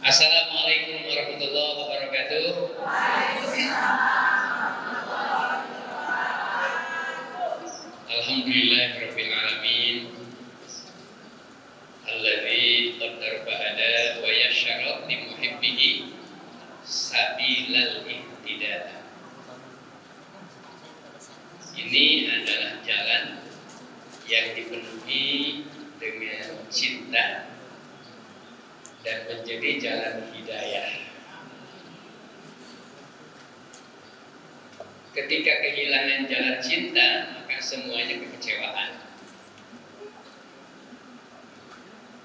Assalamualaikum warahmatullahi wabarakatuh. Alhamdulillahirabbil alamin. Alladzi qaddara fahada wa yasyara li muhibbihi sabilal ihtida. Ini adalah jalan yang dipenuhi dengan cinta dan menjadi jalan hidayah. Ketika kehilangan jalan cinta, maka semuanya kekecewaan.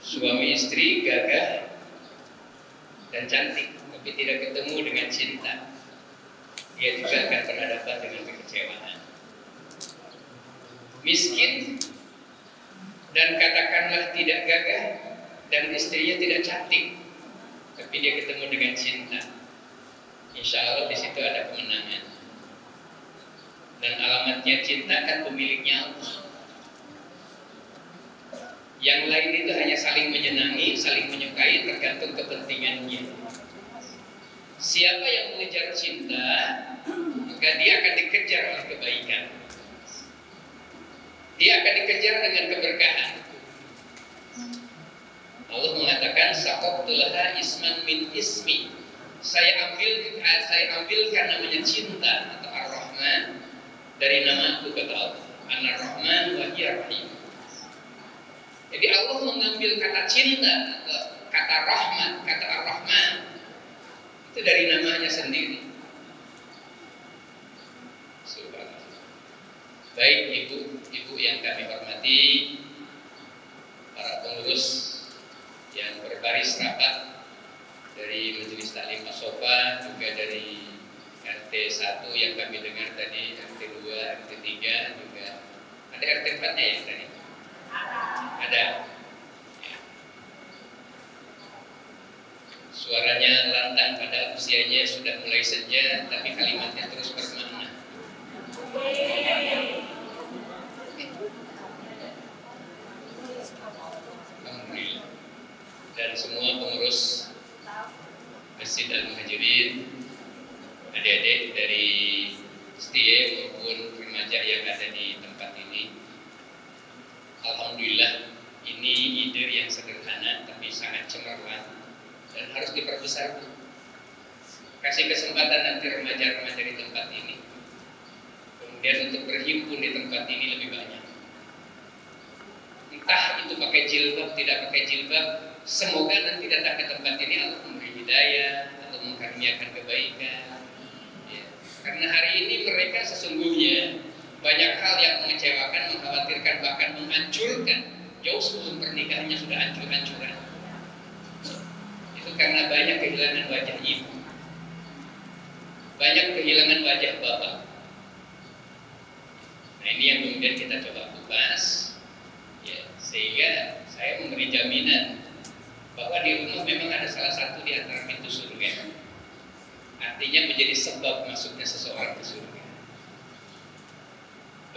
Suami istri gagah dan cantik, tapi tidak ketemu dengan cinta, dia juga akan berhadapan dengan kekecewaan. Miskin dan katakanlah tidak gagah dan istrinya tidak cantik, tapi dia ketemu dengan cinta, insya Allah di situ ada kemenangan. Dan alamatnya cinta kan pemiliknya Allah. Yang lain itu hanya saling menyenangi, saling menyukai, tergantung kepentingannya. Siapa yang mengejar cinta, maka dia akan dikejar oleh kebaikan. Dia akan dikejar dengan keberkahan. Allah mengatakan saqabtulaha isman min ismi. Saya ambilkan namanya cinta atau Ar-Rahman dari nama aku, kata Allah. Ar-Rahman wa hiya Rahim. Jadi Allah mengambil kata cinta atau kata rahmat, kata Ar-Rahman itu dari namanya sendiri. Subhanallah. Baik ibu yang kami hormati, para pengurus yang berbaris rapat dari Majelis Taklim As-Sofa, juga dari RT 1 yang kami dengar tadi, RT 2, RT 3, juga ada RT 4-nya ya tadi? Ada. Suaranya lantang pada usianya sudah mulai senja, tapi kalimatnya terus bermakna. Alhamdulillah. Dan semua pengurus Masjid Al-Muhajirin, adik-adik dari STIE maupun remaja yang ada di tempat ini, alhamdulillah ini ide yang sederhana tapi sangat cemerlang dan harus diperbesar. Kasih kesempatan nanti remaja-remaja di tempat ini, kemudian untuk berhimpun di tempat ini lebih banyak. Entah itu pakai jilbab, tidak pakai jilbab, semoga nanti datang ke tempat ini Allah memberi hidayah atau mengkaruniakan kebaikan. Ya. Karena hari ini mereka sesungguhnya banyak hal yang mengecewakan, mengkhawatirkan, bahkan menghancurkan. Jauh sebelum pernikahannya sudah hancur-hancuran. Itu karena banyak kehilangan wajah ibu, banyak kehilangan wajah bapak. Nah ini yang kemudian kita coba kupas, ya, sehingga saya memberi jaminan bahwa di rumah memang ada salah satu di antara pintu surga. Artinya menjadi sebab masuknya seseorang ke surga.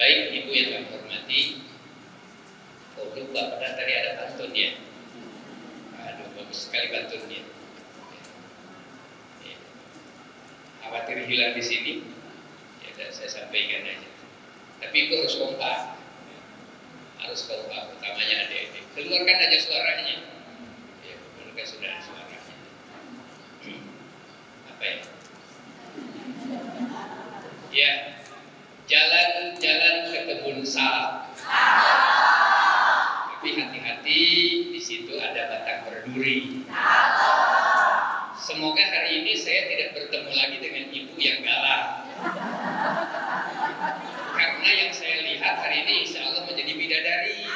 Baik ibu yang kami hormati, oh lupa padahal tadi ada pantun ya. Aduh bagus sekali pantunnya. Ya. Khawatir hilang di sini, ya saya sampaikan aja. Tapi itu harus kompak, harus kompak. Utamanya adik-adik. Keluarkan aja suaranya. Ya, mereka sudah ada suaranya. Apa ya? Ya. Jalan-jalan ke kebun salak. Tapi hati-hati, di situ ada batang berduri. Semoga hari ini saya tidak bertemu lagi dengan ibu yang galak. Karena yang saya lihat hari ini insya Allah menjadi bidadari.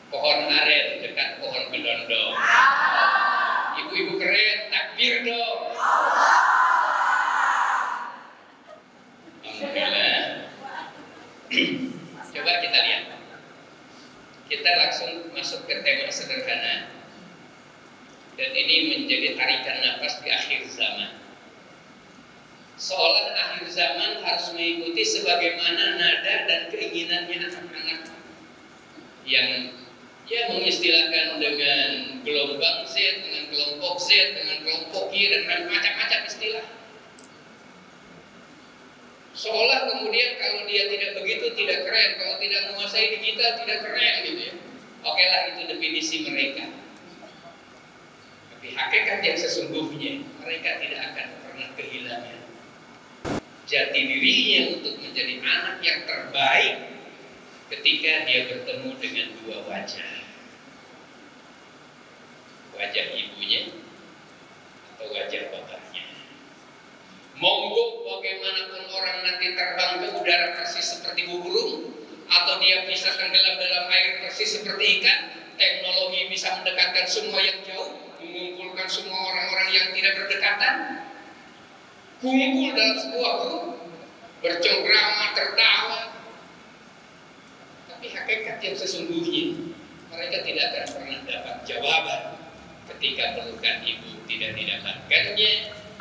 Pohon aren dekat pohon kedondong. Ibu-ibu keren, takbir dong. Alhamdulillah. Coba kita lihat. Kita langsung masuk ke tema sederhana. Dan ini menjadi tarikan nafas di akhir zaman. Seolah akhir zaman harus mengikuti sebagaimana nada dan keinginannya anak-anak yang ya mengistilahkan dengan gelombang Z, dengan kelompok Z, dengan kelompok Y, dan macam-macam istilah. Seolah kemudian kalau dia tidak begitu tidak keren, kalau tidak menguasai digital tidak keren gitu ya. Oke lah, itu definisi mereka. Tapi hakikat yang sesungguhnya mereka tidak akan pernah kehilangan jati dirinya untuk menjadi anak yang terbaik ketika dia bertemu dengan dua wajah. Wajah ibunya atau wajah bapaknya. Monggo bagaimanapun orang nanti terbang ke udara persis seperti burung, atau dia bisa tenggelam dalam air persis seperti ikan, teknologi bisa mendekatkan semua yang jauh, mengumpulkan semua orang-orang yang tidak berdekatan, kumpul dalam sebuah grup, bercengkrama, tertawa. Tapi hakikat yang sesungguhnya mereka tidak akan pernah dapat jawaban ketika pelukan ibu tidak didapatkannya,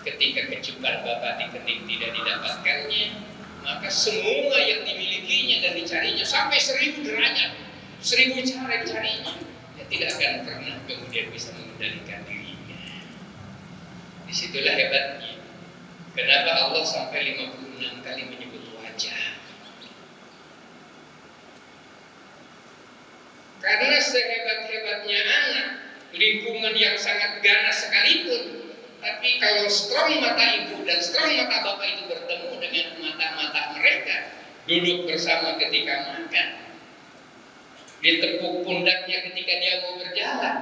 ketika kecupan bapak di kening tidak didapatkannya, maka semua yang dimilikinya dan dicarinya sampai 1000 derajat, 1000 cara dicarinya, dia tidak akan pernah kemudian bisa mengendalikan dirinya. Disitulah hebatnya. Kenapa Allah sampai 56 kali menyebut wajah? Karena sehebat-hebatnya anak, lingkungan yang sangat ganas sekalipun, tapi kalau strong mata ibu dan strong mata bapak itu bertemu dengan mata-mata mereka, duduk bersama ketika makan, ditepuk pundaknya ketika dia mau berjalan,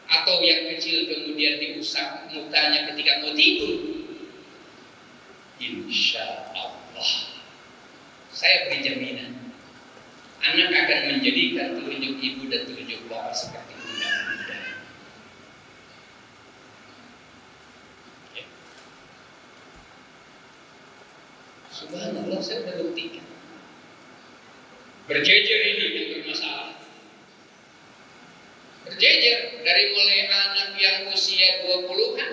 atau yang kecil kemudian diusap mukanya ketika mau tidur, insya Allah saya beri jaminan anak akan menjadikan telunjuk ibu dan telunjuk bapak seperti bunda-bunda. Ya. Subhanallah, saya sudah buktikan. Berjejer ini yang bermasalah. Berjejer dari mulai anak yang usia 20-an,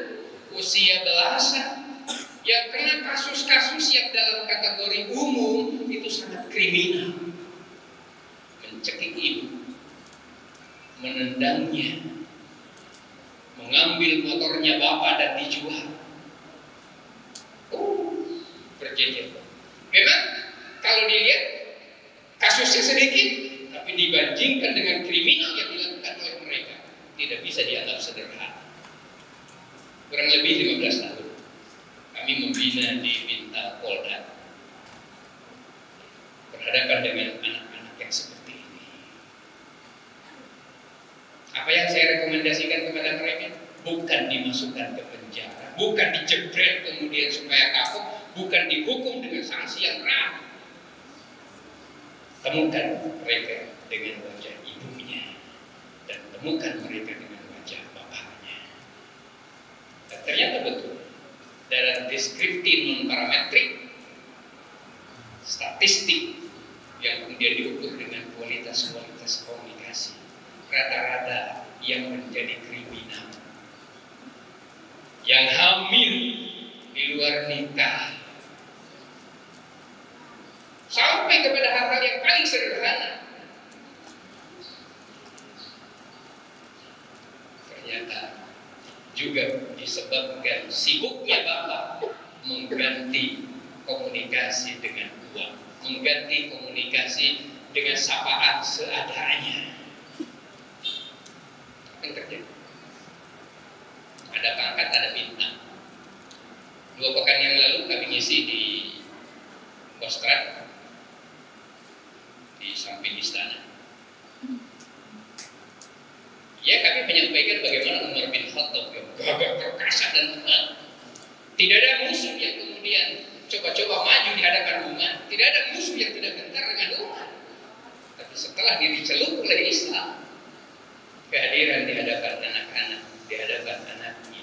usia belasan, yang kena kasus-kasus yang dalam kategori umum itu sangat kriminal. Mencekik ibu, menendangnya, mengambil motornya bapak dan dijual. Berjejer. Memang kalau dilihat kasusnya sedikit, tapi dibandingkan dengan kriminal yang dilakukan oleh mereka, tidak bisa dianggap sederhana. Kurang lebih 15 tahun kami membina di Bintal Polda, berhadapan dengan anak-anak yang seperti ini. Apa yang saya rekomendasikan kepada mereka? Bukan dimasukkan ke penjara, bukan dijebret kemudian supaya kapok, bukan dihukum dengan sanksi yang berat. Temukan mereka dengan wajah ibunya dan temukan mereka dengan wajah bapaknya. Dan ternyata betul, dalam deskripsi non-parametrik, statistik yang kemudian diukur dengan kualitas-kualitas komunikasi, rata-rata yang menjadi kriminal, yang hamil di luar nikah, sampai kepada hal-hal yang paling sederhana, ternyata juga disebabkan sibuknya bapak mengganti komunikasi dengan uang, mengganti komunikasi dengan sapaan seadanya. Apa yang terjadi? Ada pangkat, ada bintang. 2 pekan yang lalu kami ngisi di Kostrad di samping istana. Ya, kami menyampaikan bagaimana Umar bin Khattab yang gagah perkasa dan hebat. Tidak ada musuh yang kemudian coba-coba maju di hadapan umat. Tidak ada musuh yang tidak gentar dengan umat. Tapi setelah dia dicelup oleh Islam, kehadiran di hadapan anak-anak, di hadapan anaknya,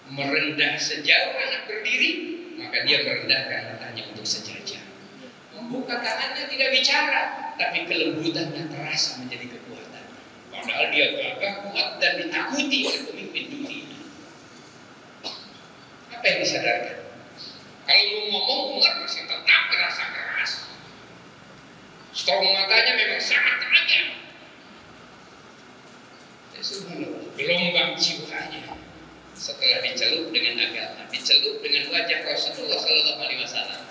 merendah sejauh anak berdiri, maka dia merendahkan matanya untuk sejajar. Membuka tangannya tidak bicara, tapi kelembutannya terasa menjadi kekuatan. Padahal dia gagah, kuat, dan ditakuti oleh pemimpin dunia. Apa yang disadarkan? Kalau mau ngomong, Umar masih tetap terasa keras. Strong matanya memang sangat tajam. Subhanallah, gelombang jiwanya setelah dicelup dengan agama, dicelup dengan wajah Rasulullah Sallallahu Alaihi Wasallam.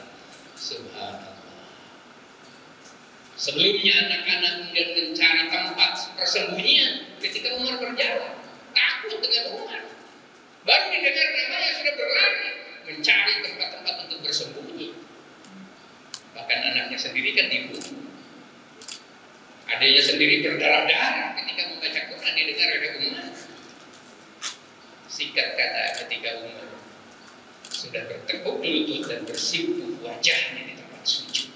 Subhanallah. Sebelumnya anak-anak kemudian mencari tempat persembunyian ketika Umar berjalan, takut dengan Umar. Baru didengar namanya sudah berlari mencari tempat-tempat untuk bersembunyi. Bahkan anaknya sendiri kan dibunuh. Adanya sendiri berdarah-darah ketika membaca Quran didengar oleh Umar. Singkat kata, ketika Umar sudah bertekuk lutut dan bersimpuh wajahnya di tempat sujud,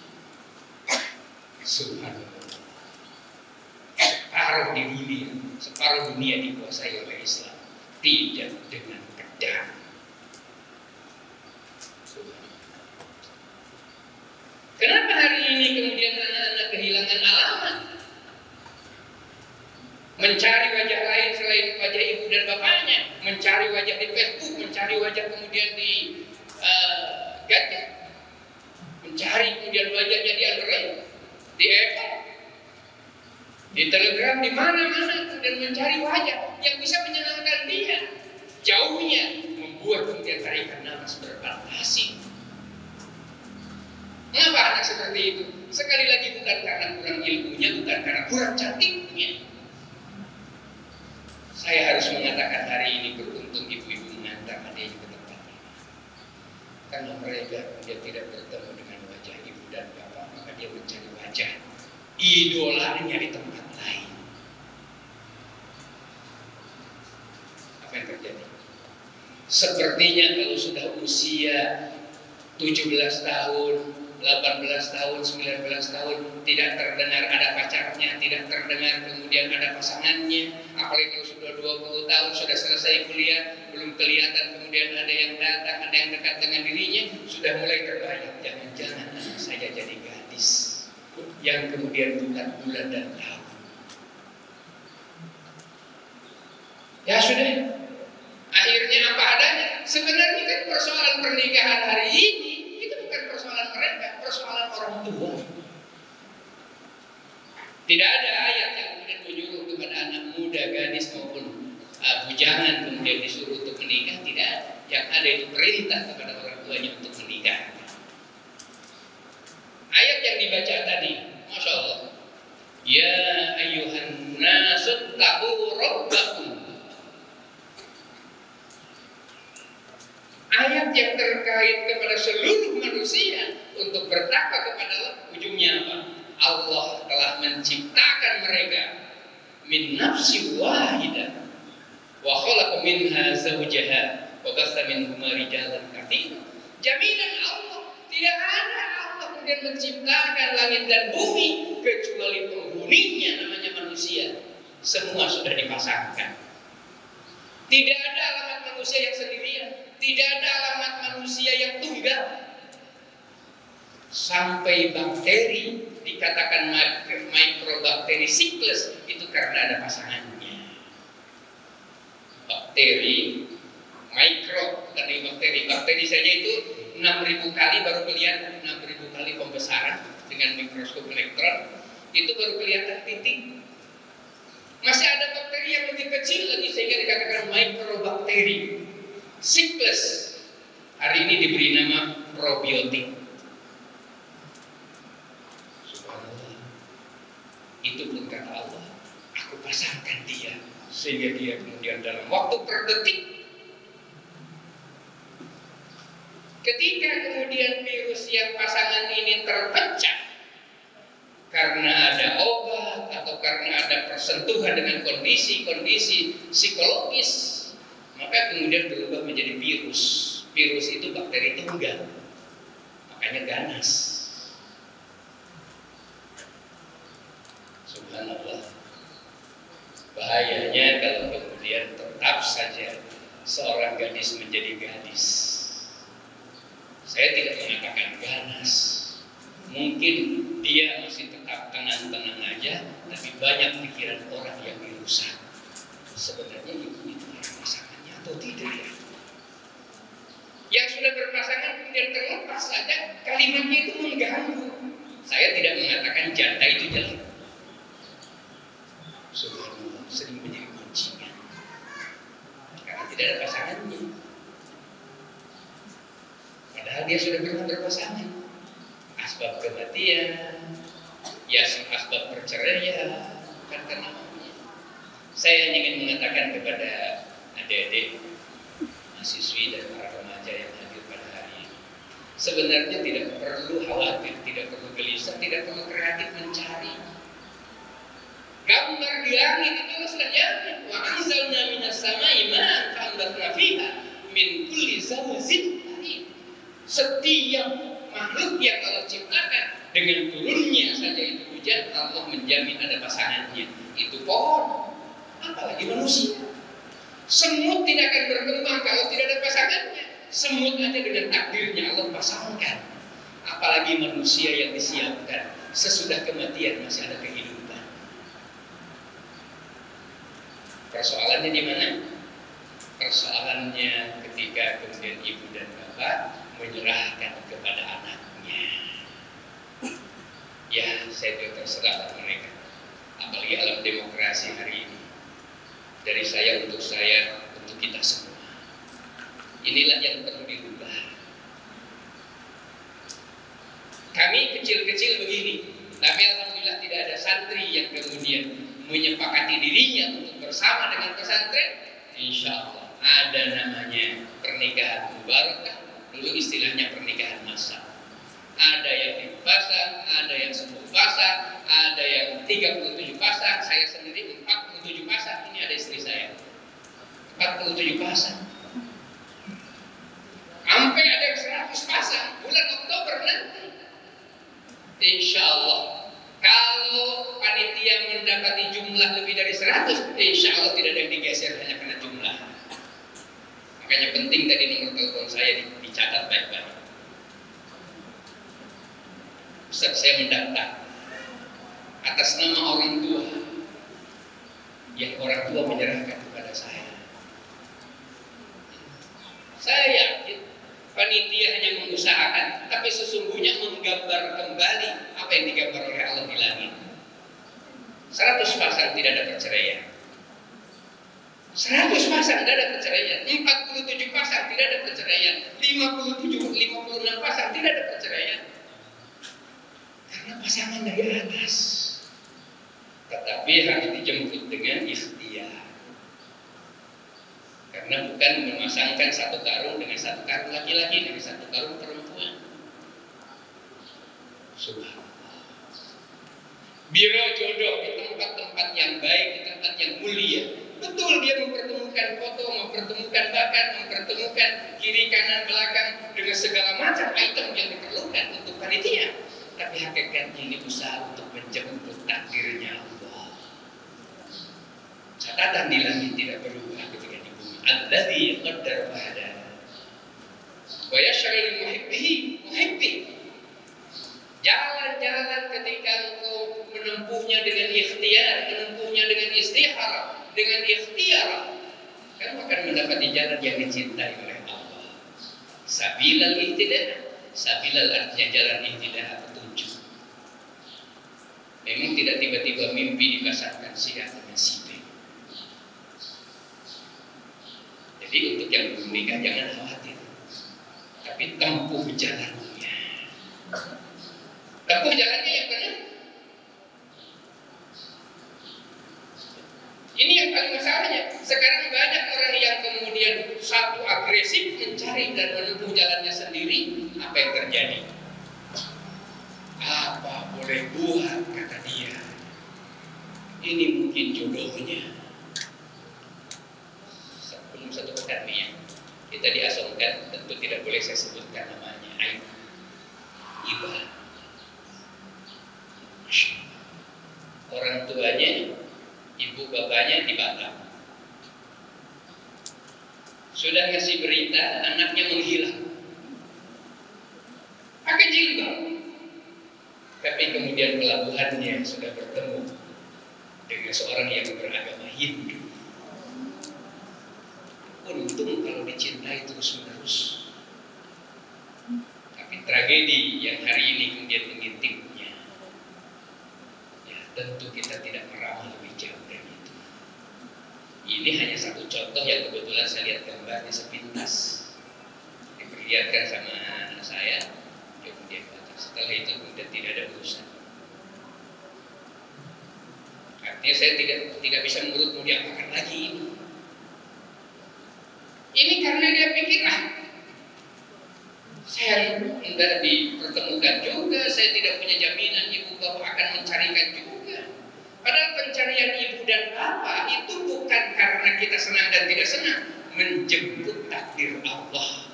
subhanallah, separuh dunia dikuasai oleh Islam, tidak dengan pedang. Kenapa hari ini kemudian anak-anak kehilangan alamat, mencari wajah lain selain wajah ibu dan bapaknya, mencari wajah di Facebook, mencari wajah kemudian di gadget, mencari kemudian wajahnya di Android, di Apple, di Telegram, di mana-mana, kemudian mencari wajah yang bisa menyenangkan dia. Jauhnya membuat kemudian tarikan nafas berbatasi. Mengapa anak seperti itu? Sekali lagi bukan karena kurang ilmunya, bukan karena kurang cantiknya. Saya harus mengatakan hari ini beruntung ibu-ibu mengantar adiknya ke tempat ini. Karena mereka dia tidak bertemu dengan wajah ibu dan bapak, maka dia mencari wajah idolanya di tempat lain. Apa yang terjadi? Sepertinya kalau sudah usia 17 tahun, 18 tahun, 19 tahun tidak terdengar ada pacarnya, tidak terdengar kemudian ada pasangannya, apalagi kalau sudah 20 tahun sudah selesai kuliah, belum kelihatan kemudian ada yang datang, ada yang dekat dengan dirinya, sudah mulai terbayang, jangan-jangan anak saya jadi gadis yang kemudian bukan bulan dan tahun. Ya sudah, akhirnya apa adanya. Sebenarnya kan persoalan pernikahan hari ini itu bukan persoalan mereka, persoalan orang tua. Tidak ada ayat yang kemudian menyuruh kepada anak muda, gadis maupun bujangan kemudian disuruh untuk menikah, tidak ada. Yang ada itu perintah kepada orang tuanya untuk menikah. Ayat yang dibaca tadi, Masya Allah, ya ayyuhan nasu taqu rabbakum. Ayat yang terkait kepada seluruh manusia untuk bertakwa kepada Allah, ujungnya apa? Allah telah menciptakan mereka min nafsi wahidah wa khalaqa minha zawjaha wa bassa minhuma rijalan katsiran. Jaminan Allah, tidak ada Allah kemudian menciptakan langit dan bumi kecuali penghuninya namanya manusia. Semua sudah dipasangkan. Tidak ada alamat manusia yang sendirian, tidak ada alamat manusia yang tunggal. Sampai bakteri dikatakan microbakteri siklus itu karena ada pasangannya. Bakteri mikro, bukan bakteri. Bakteri saja itu 6.000 kali baru kelihatan, 6.000 kali pembesaran dengan mikroskop elektron itu baru kelihatan titik. Masih ada bakteri yang lebih kecil lagi sehingga dikatakan microbakteri siklus. Hari ini diberi nama probiotik. Subhanallah. Itu pun kata Allah, aku pasangkan dia sehingga dia kemudian dalam waktu per detik, ketika kemudian virus yang pasangan ini terpecah karena ada obat atau karena ada persentuhan dengan kondisi-kondisi psikologis, maka kemudian berubah menjadi virus. Virus itu bakteri tunggal, makanya ganas. Subhanallah. Bahayanya kalau kemudian tetap saja seorang gadis menjadi gadis. Saya tidak mengatakan ganas, mungkin dia masih tetap tenang-tenang aja, tapi banyak pikiran orang yang dirusak. Sebenarnya itu pasangannya atau tidak ya? Yang sudah berpasangan kemudian terlepas saja, kalimatnya itu mengganggu. Saya tidak mengatakan janda itu jelek. Subhanallah, sering menjadi kunci. tidak ada pasangannya. Padahal dia sudah pernah berpasangan. Asbab kematian, ya asbab perceraian, kan karena maunya. Saya ingin mengatakan kepada adik-adik, mahasiswi dan para remaja yang hadir pada hari ini, sebenarnya tidak perlu khawatir, tidak perlu gelisah, tidak perlu kreatif mencari. Gambar di langit itu Allah sudah jamin. Wa anzalna minas samai ma'an fa'ambatna fiha min kulli zawjin karim. Setiap makhluk yang Allah ciptakan, dengan turunnya saja itu hujan, Allah menjamin ada pasangannya. Itu pohon, apalagi manusia. Semut tidak akan berkembang kalau tidak ada pasangannya. Semut aja dengan takdirnya Allah pasangkan. Apalagi manusia yang disiapkan sesudah kematian masih ada kehidupan. Persoalannya di mana? Persoalannya ketika kemudian ibu dan bapak menyerahkan kepada anaknya. Ya, saya tidak terserah mereka. Apalagi alam demokrasi hari ini. Dari saya, untuk kita semua. Inilah yang perlu dirubah. Kami kecil-kecil begini, tapi alhamdulillah tidak ada santri yang kemudian menyepakati dirinya untuk bersama dengan pesantren. Insya Allah ada namanya pernikahan mubarakah. Dulu istilahnya pernikahan massal. Ada yang 5 pasang, ada yang 10 pasang, ada yang 37 pasang. Saya sendiri 47 pasang. Ini ada istri saya 47 pasang. Sampai ada yang 100 pasang bulan Oktober nanti. Insya Allah, kalau panitia mendapati jumlah lebih dari 100, insya Allah tidak ada yang digeser hanya karena jumlah. Makanya penting tadi nomor telepon saya dicatat baik-baik. Ustaz, saya mendaftar atas nama orang tua yang orang tua menyerahkan kepada saya. Saya yakin panitia hanya mengusahakan, tapi sesungguhnya menggambar kembali apa yang digambar oleh Allah di langit. 100 pasang tidak ada perceraian. 100 pasang tidak ada perceraian. 47 pasang tidak ada perceraian. 56 pasang tidak ada perceraian. Karena pasangan dari atas. Tetapi harus dijemput dengan ikhtiar. Karena bukan memasangkan satu karung dengan satu karung laki-laki, dengan satu karung perempuan. Subhanallah. Biro jodoh di tempat-tempat yang baik, di tempat yang mulia. Betul, dia mempertemukan foto, mempertemukan bakat, mempertemukan kiri, kanan, belakang dengan segala macam item yang diperlukan untuk panitia. Tapi hakikatnya ini usaha untuk menjemput takdirnya Allah. Catatan di langit tidak berubah ketika di bumi. Alladzi qaddara fahada. Wa yash'alu muhibbi. Jalan-jalan ketika engkau menempuhnya dengan ikhtiar, menempuhnya dengan istihara, dengan ikhtiar, kamu akan mendapati jalan yang dicintai oleh Allah. Sabilal ihtidah. Sabilal artinya jalan ihtidah, petunjuk. Memang tidak tiba-tiba mimpi dipasangkan si A dengan si B. Jadi untuk yang belum nikah jangan khawatir, tapi tempuh jalannya. Tempuh jalannya yang benar. Ini yang paling masalahnya. Sekarang banyak orang yang kemudian satu agresif mencari dan menempuh jalannya sendiri. Apa yang terjadi? Apa boleh buat, kata dia. Ini mungkin jodohnya. Sebelum satu pekan nih ya, kita diasumkan, tentu tidak boleh saya sebutkan namanya, aib, ibah. Orang tuanya, ibu bapaknya di Batam, sudah ngasih berita anaknya menghilang, pakai jilbab, tapi kemudian pelabuhannya sudah bertemu dengan seorang yang beragama Hindu. Untung kalau dicintai terus-menerus. Tapi tragedi yang hari ini kemudian mengintipnya, ya tentu kita tidak meramal lebih jauh dari itu. Ini hanya satu contoh yang kebetulan saya lihat gambarnya sepintas, diperlihatkan sama anak saya, kemudian setelah itu kemudian tidak ada urusan. Artinya saya tidak bisa menurut mau diapakan lagi ini. Ini karena dia pikir saya tidak dipertemukan juga, saya tidak punya jaminan ibu bapak akan mencarikan juga. Padahal pencarian ibu dan bapak itu bukan karena kita senang dan tidak senang, menjemput takdir Allah.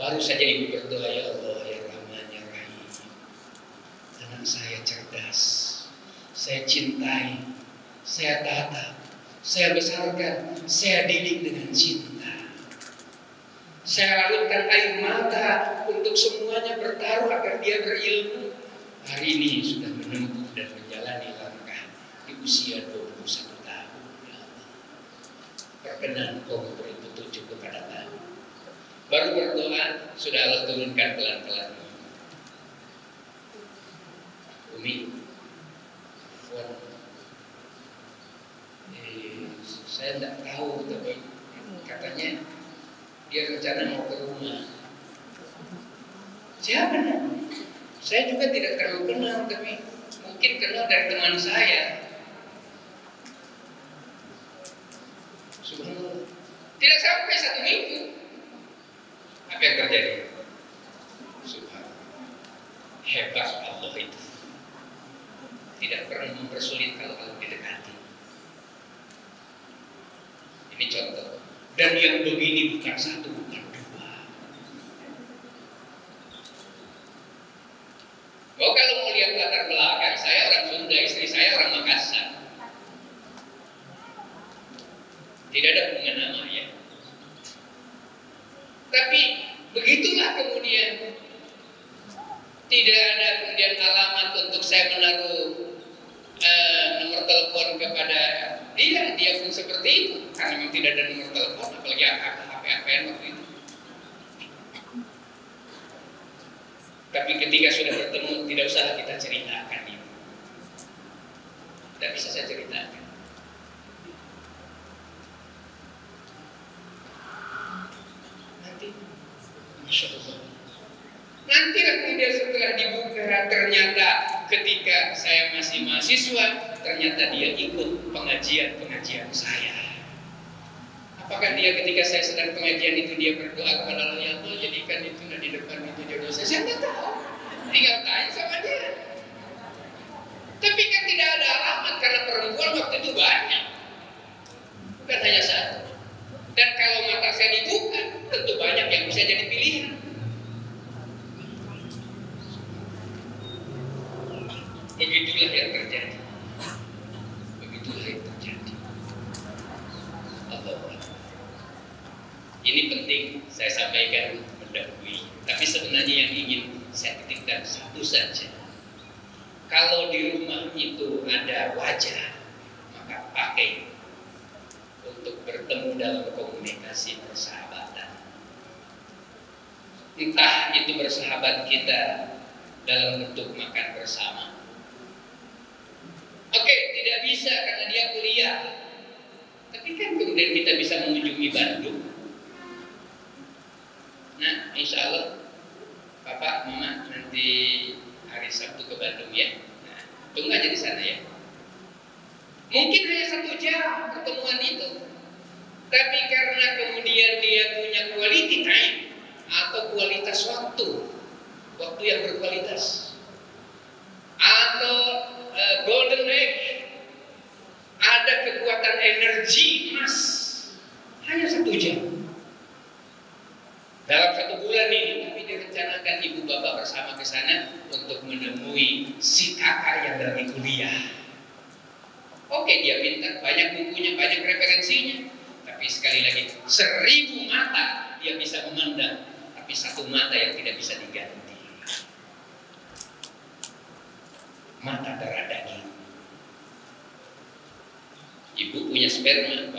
Baru saja ibu berdoa, ya Allah, ya Rahman, ya Rahim, anak saya cerdas, saya cintai, saya tata, saya besarkan, saya didik dengan cinta. Saya larutkan air mata untuk semuanya bertaruh agar dia berilmu. Hari ini sudah menempuh dan menjalani langkah di usia 21 tahun. Ya Allah, perkenan Kau beri petunjuk kepada kami. Baru berdoa, sudah Allah turunkan pelan-pelan. Umi, saya tidak tahu, tapi katanya dia rencana mau ke rumah. Siapa namanya? Saya juga tidak terlalu kenal, tapi mungkin kenal dari teman saya. Subhanallah. Tidak sampai 1 minggu, apa yang terjadi? Subhanallah. Hebat Allah itu. Tidak pernah mempersulit kalau didekati. Ini contoh. Dan yang begini bukan 1, bukan 2. Oh, kalau mau lihat latar belakang, saya orang Sunda, istri saya orang Makassar. Tidak ada hubungan nama ya. Tapi begitulah kemudian. Tidak ada kemudian alamat untuk saya menaruh nomor telepon kepada dia pun seperti itu. Karena memang tidak ada nomor telepon, apalagi HP-HP-an waktu itu. Tapi ketika sudah bertemu, tidak usah kita ceritakan itu. Tidak bisa saya ceritakan. Nanti, Masya Allah. Nanti kemudian setelah dibuka, ternyata ketika saya masih mahasiswa, ternyata dia ikut pengajian saya. Apakah dia ketika saya sedang pengajian itu dia berdoa kepada Allah, ya Allah jadikan itu di depan itu jodoh saya? Saya tidak tahu. Tinggal tanya sama dia. Tapi kan tidak ada alamat karena perempuan waktu itu banyak, bukan hanya 1. Dan kalau mata saya dibuka, tentu banyak yang bisa jadi pilihan. Begitulah yang terjadi. Begitulah yang terjadi. Allah. Ini penting saya sampaikan mendahului. Tapi sebenarnya yang ingin saya ketikkan satu saja. Kalau di rumah itu ada wajah, maka pakai untuk bertemu dalam komunikasi persahabatan. Entah itu bersahabat kita dalam bentuk makan bersama. Oke, tidak bisa karena dia kuliah. Tapi kan kemudian kita bisa mengunjungi Bandung. Nah, insya Allah Bapak, Mama nanti hari Sabtu ke Bandung ya. Nah, tunggu aja di sana ya. Mungkin hanya 1 jam pertemuan itu. Tapi karena kemudian dia punya quality time atau kualitas waktu yang berkualitas, atau golden age, ada kekuatan energi emas, hanya 1 jam dalam 1 bulan ini. Tapi direncanakan ibu bapak bersama ke sana untuk menemui si kakak yang lagi kuliah. Oke, dia pintar, banyak bukunya, banyak referensinya. Tapi sekali lagi, 1000 mata dia bisa memandang, tapi 1 mata yang tidak bisa diganti. Mata darah daging. Ibu punya sperma,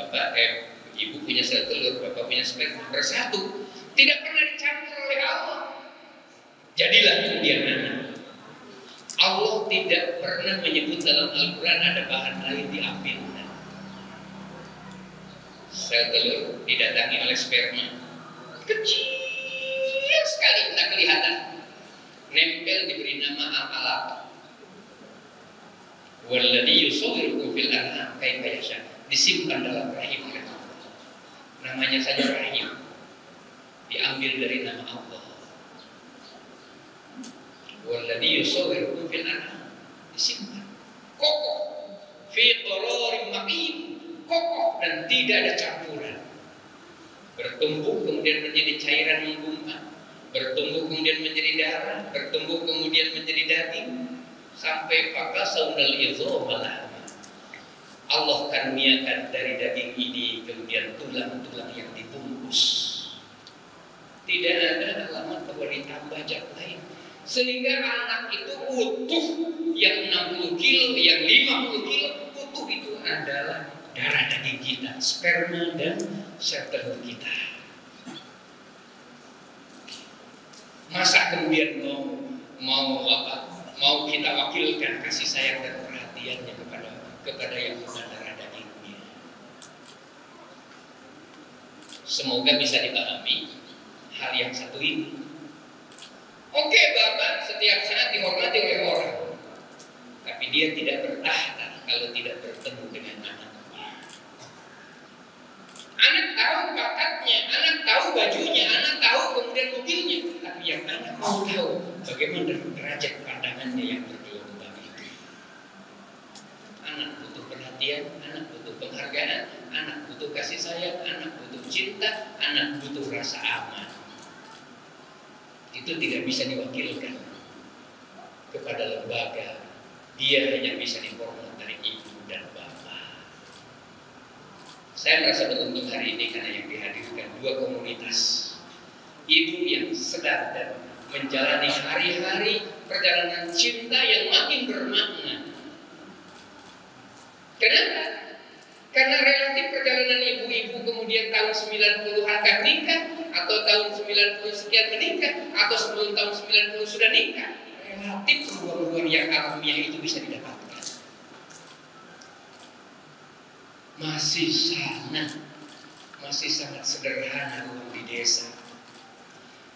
ibu punya sel telur, bapak punya sperma, bersatu, tidak pernah dicampur oleh Allah. Jadilah kemudian anak. Allah tidak pernah menyebut dalam Al-Quran ada bahan lain diambil. sel telur didatangi oleh sperma, kecil sekali, tak kelihatan, nempel, diberi nama al-alaq. Walladzi yusawwirukum fil arham kaifa yasha, disimpan dalam rahim oleh Allah. Namanya saja rahim, diambil dari nama Allah. Walladzi yusawwirukum fil arham, disimpan kokoh, fi qararin makin, kokoh dan tidak ada campuran. Bertumbuh kemudian menjadi cairan menggumpal, bertumbuh kemudian menjadi darah, bertumbuh kemudian menjadi daging, sampai fakasaunal izama lahma. Allah karuniakan dari daging ini kemudian tulang-tulang yang dibungkus. Tidak ada alamat bahwa ditambah zat lain, sehingga anak itu utuh, yang 60 kilo, yang 50 kilo, utuh itu adalah darah daging kita, sperma dan sel telur kita. Masa kemudian mau kita wakilkan kasih sayang dan perhatiannya kepada yang bukan darah dagingnya. Semoga bisa dipahami hal yang satu ini. Oke, Bapak setiap saat dihormati oleh orang, tapi dia tidak bertahta kalau tidak bertemu dengan anaknya. Anak tahu bakatnya, anak tahu bajunya, anak tahu kemudian mobilnya, tapi yang anak mau tahu bagaimana derajat pandangannya yang bergelombang itu. Anak butuh perhatian, anak butuh penghargaan, anak butuh kasih sayang, anak butuh cinta, anak butuh rasa aman. Itu tidak bisa diwakilkan kepada lembaga. Dia hanya bisa diformat dari ibu dan bapak. Saya merasa beruntung hari ini karena yang dihadirkan dua komunitas. Ibu yang sedar dan menjalani hari-hari perjalanan cinta yang makin bermakna. Kenapa? Karena relatif perjalanan ibu-ibu kemudian tahun 90-an kan nikah, atau tahun 90 sekian menikah, atau sebelum tahun 90 sudah nikah. Relatif ruang-ruang yang alamiah itu bisa didapatkan. Masih sangat sederhana ruang di desa.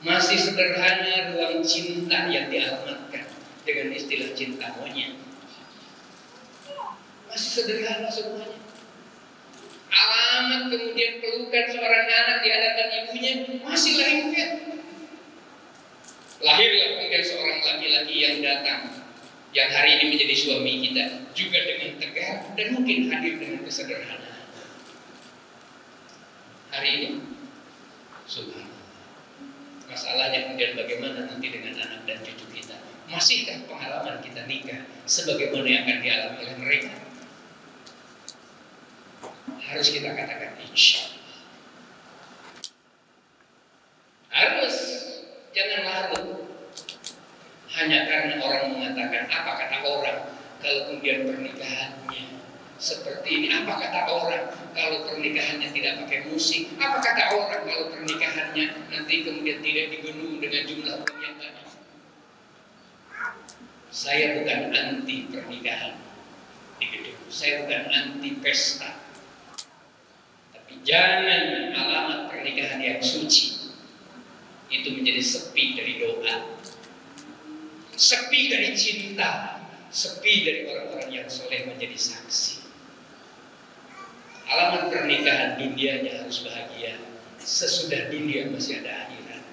Masih sederhana ruang cinta yang dialamatkan dengan istilah cinta monyet. Masih sederhana semuanya. Alamat kemudian pelukan seorang anak di hadapan ibunya masih lengket. Lahirlah kemudian seorang laki-laki yang datang, yang hari ini menjadi suami kita, juga dengan tegar dan mungkin hadir dengan kesederhanaan. Hari ini, subhanallah. Masalahnya kemudian bagaimana nanti dengan anak dan cucu kita? Masihkah pengalaman kita nikah sebagaimana yang akan dialami oleh mereka? Harus kita katakan insya Allah. Harus, jangan malu. Hanya karena orang mengatakan, apa kata orang kalau kemudian pernikahannya seperti ini? Apa kata orang kalau pernikahannya tidak pakai musik? Apa kata orang kalau pernikahannya nanti kemudian tidak dipenuhi dengan jumlah uang yang banyak? Saya bukan anti pernikahan di gedung, saya bukan anti pesta. Jangan alamat pernikahan yang suci itu menjadi sepi dari doa, sepi dari cinta, sepi dari orang-orang yang soleh menjadi saksi. Alamat pernikahan dunianya harus bahagia, sesudah dunia masih ada akhirat.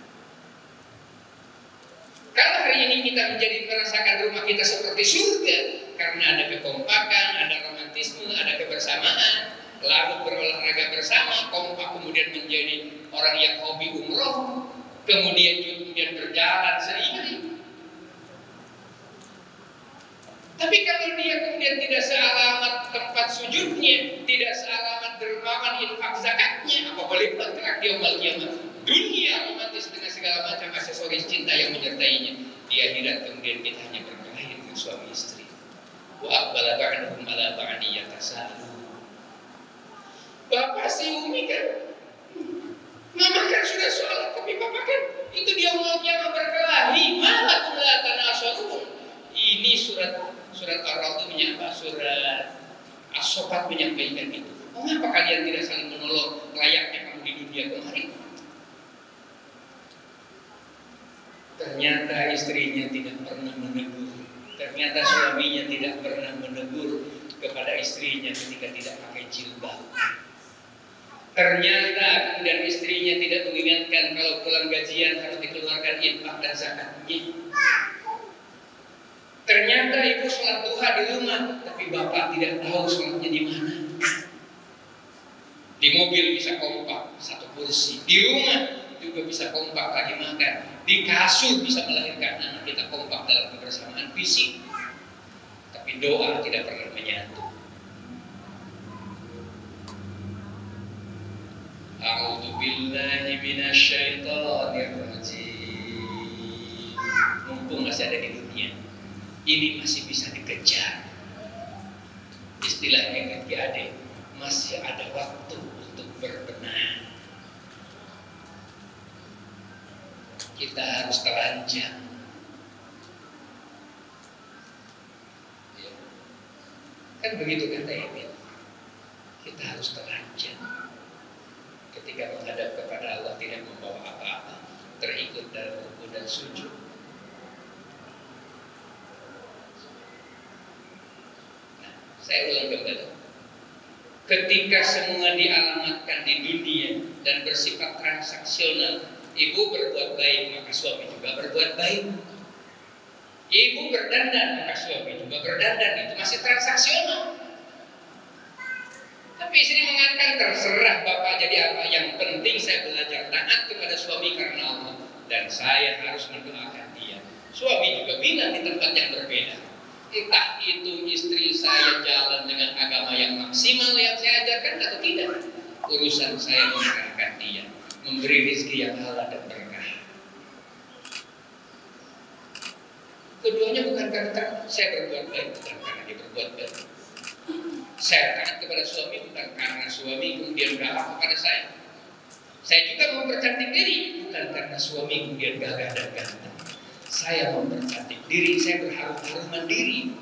Kalau hari ini kita menjadi merasakan rumah kita seperti surga karena ada kekompakan, ada romantisme, ada kebersamaan, lalu berolahraga bersama, kompak kemudian menjadi orang yang hobi umroh, kemudian berjalan seiring. Tapi kalau dia kemudian tidak sealamat tempat sujudnya, tidak sealamat dermawan infak zakatnya, apa boleh buat kelak dia kiamat? Dunia romantis dengan segala macam aksesoris cinta yang menyertainya. Di akhirat kemudian kita hanya berkelahi dengan suami istri. Wa aqbala ba'duhum ala ba'di yatasaalu. Bapak si Umi kan, mama kan sudah sholat, tapi papa kan itu dia mau kiamat berkelahi. Malah kumlatan asyarun. Ini surat Ar-Ra'd menyapa, surat As-Sofat menyampaikan itu. Mengapa kalian tidak saling menolong layaknya kamu di dunia kemarin? Ternyata istrinya tidak pernah menegur. Ternyata suaminya tidak pernah menegur kepada istrinya ketika tidak pakai jilbab. Ternyata kemudian istrinya tidak mengingatkan kalau pulang gajian harus dikeluarkan infak dan zakatnya. Ternyata ibu sholat duha di rumah, tapi bapak tidak tahu sholatnya di mana. Di mobil bisa kompak satu kursi, di rumah juga bisa kompak lagi makan, di kasur bisa melahirkan anak kita kompak dalam kebersamaan fisik, tapi doa tidak pernah menyatu. A'udzubillahi minasyaitonirrajim. Mumpung masih ada di dunia, ini masih bisa dikejar. Istilahnya adik, masih ada waktu untuk berbenah. Kita harus telanjang. Ya. Kan begitu kata Emil. Kita harus telanjang. Ketika menghadap kepada Allah tidak membawa apa-apa, terikut dalam ruku dan sujud. Nah, saya ulang kembali. Ketika semua dialamatkan di dunia dan bersifat transaksional, ibu berbuat baik maka suami juga berbuat baik. Ibu berdandan maka suami juga berdandan, itu masih transaksional. Tapi istri mengatakan terserah bapak jadi apa, yang penting saya belajar taat kepada suami karena Allah dan saya harus mendoakan dia. Suami juga bilang di tempat yang berbeda, entah itu istri saya jalan dengan agama yang maksimal yang saya ajarkan atau tidak, urusan saya mengerahkan dia, memberi rezeki yang halal dan berkah. Keduanya bukan karena saya berbuat baik, bukan karena dia berbuat baik. Saya taat kepada suami bukan karena suami kemudian galak kepada saya. Saya juga mempercantik diri bukan karena suami kemudian gagah dan ganteng. Saya mempercantik diri, saya berharum-haruman diri.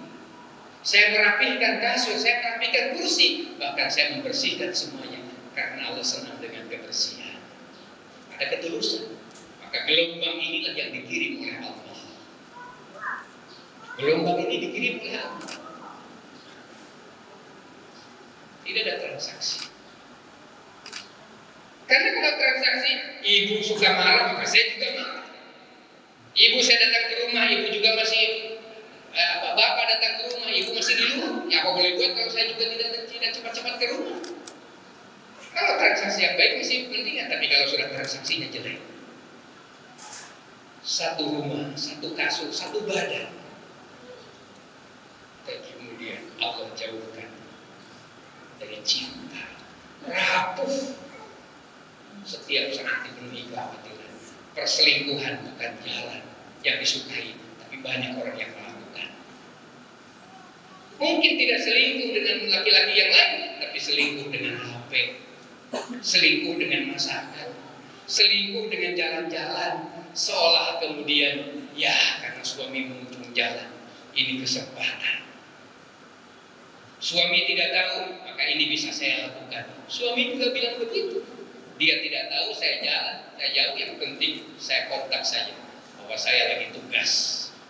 Saya merapihkan kasur, saya merapihkan kursi, bahkan saya membersihkan semuanya karena Allah senang dengan kebersihan. Ada ketulusan. Maka gelombang inilah yang dikirim oleh Allah. Gelombang ini dikirim oleh Allah. Tidak ada transaksi. Karena kalau transaksi, ibu suka marah, maka saya juga marah. Ibu saya datang ke rumah, ibu juga masih bapak datang ke rumah, ibu masih di luar. Ya apa boleh buat kalau saya juga tidak cepat-cepat ke rumah. Kalau transaksi yang baik masih penting, tapi kalau sudah transaksinya jelek, satu rumah, satu kasur, satu badan, dan kemudian Allah jauhkan dari cinta, rapuh. Setiap saat dipenuhi kekhawatiran. Perselingkuhan bukan jalan yang disukai, tapi banyak orang yang melakukan. Mungkin tidak selingkuh dengan laki-laki yang lain, tapi selingkuh dengan HP, selingkuh dengan masakan, selingkuh dengan jalan-jalan, seolah kemudian ya karena suami mengunjung jalan, ini kesempatan. Suami tidak tahu, maka ini bisa saya lakukan. Suami juga bilang begitu. Dia tidak tahu, saya jalan, saya jauh, yang penting saya kontak saja bahwa saya lagi tugas.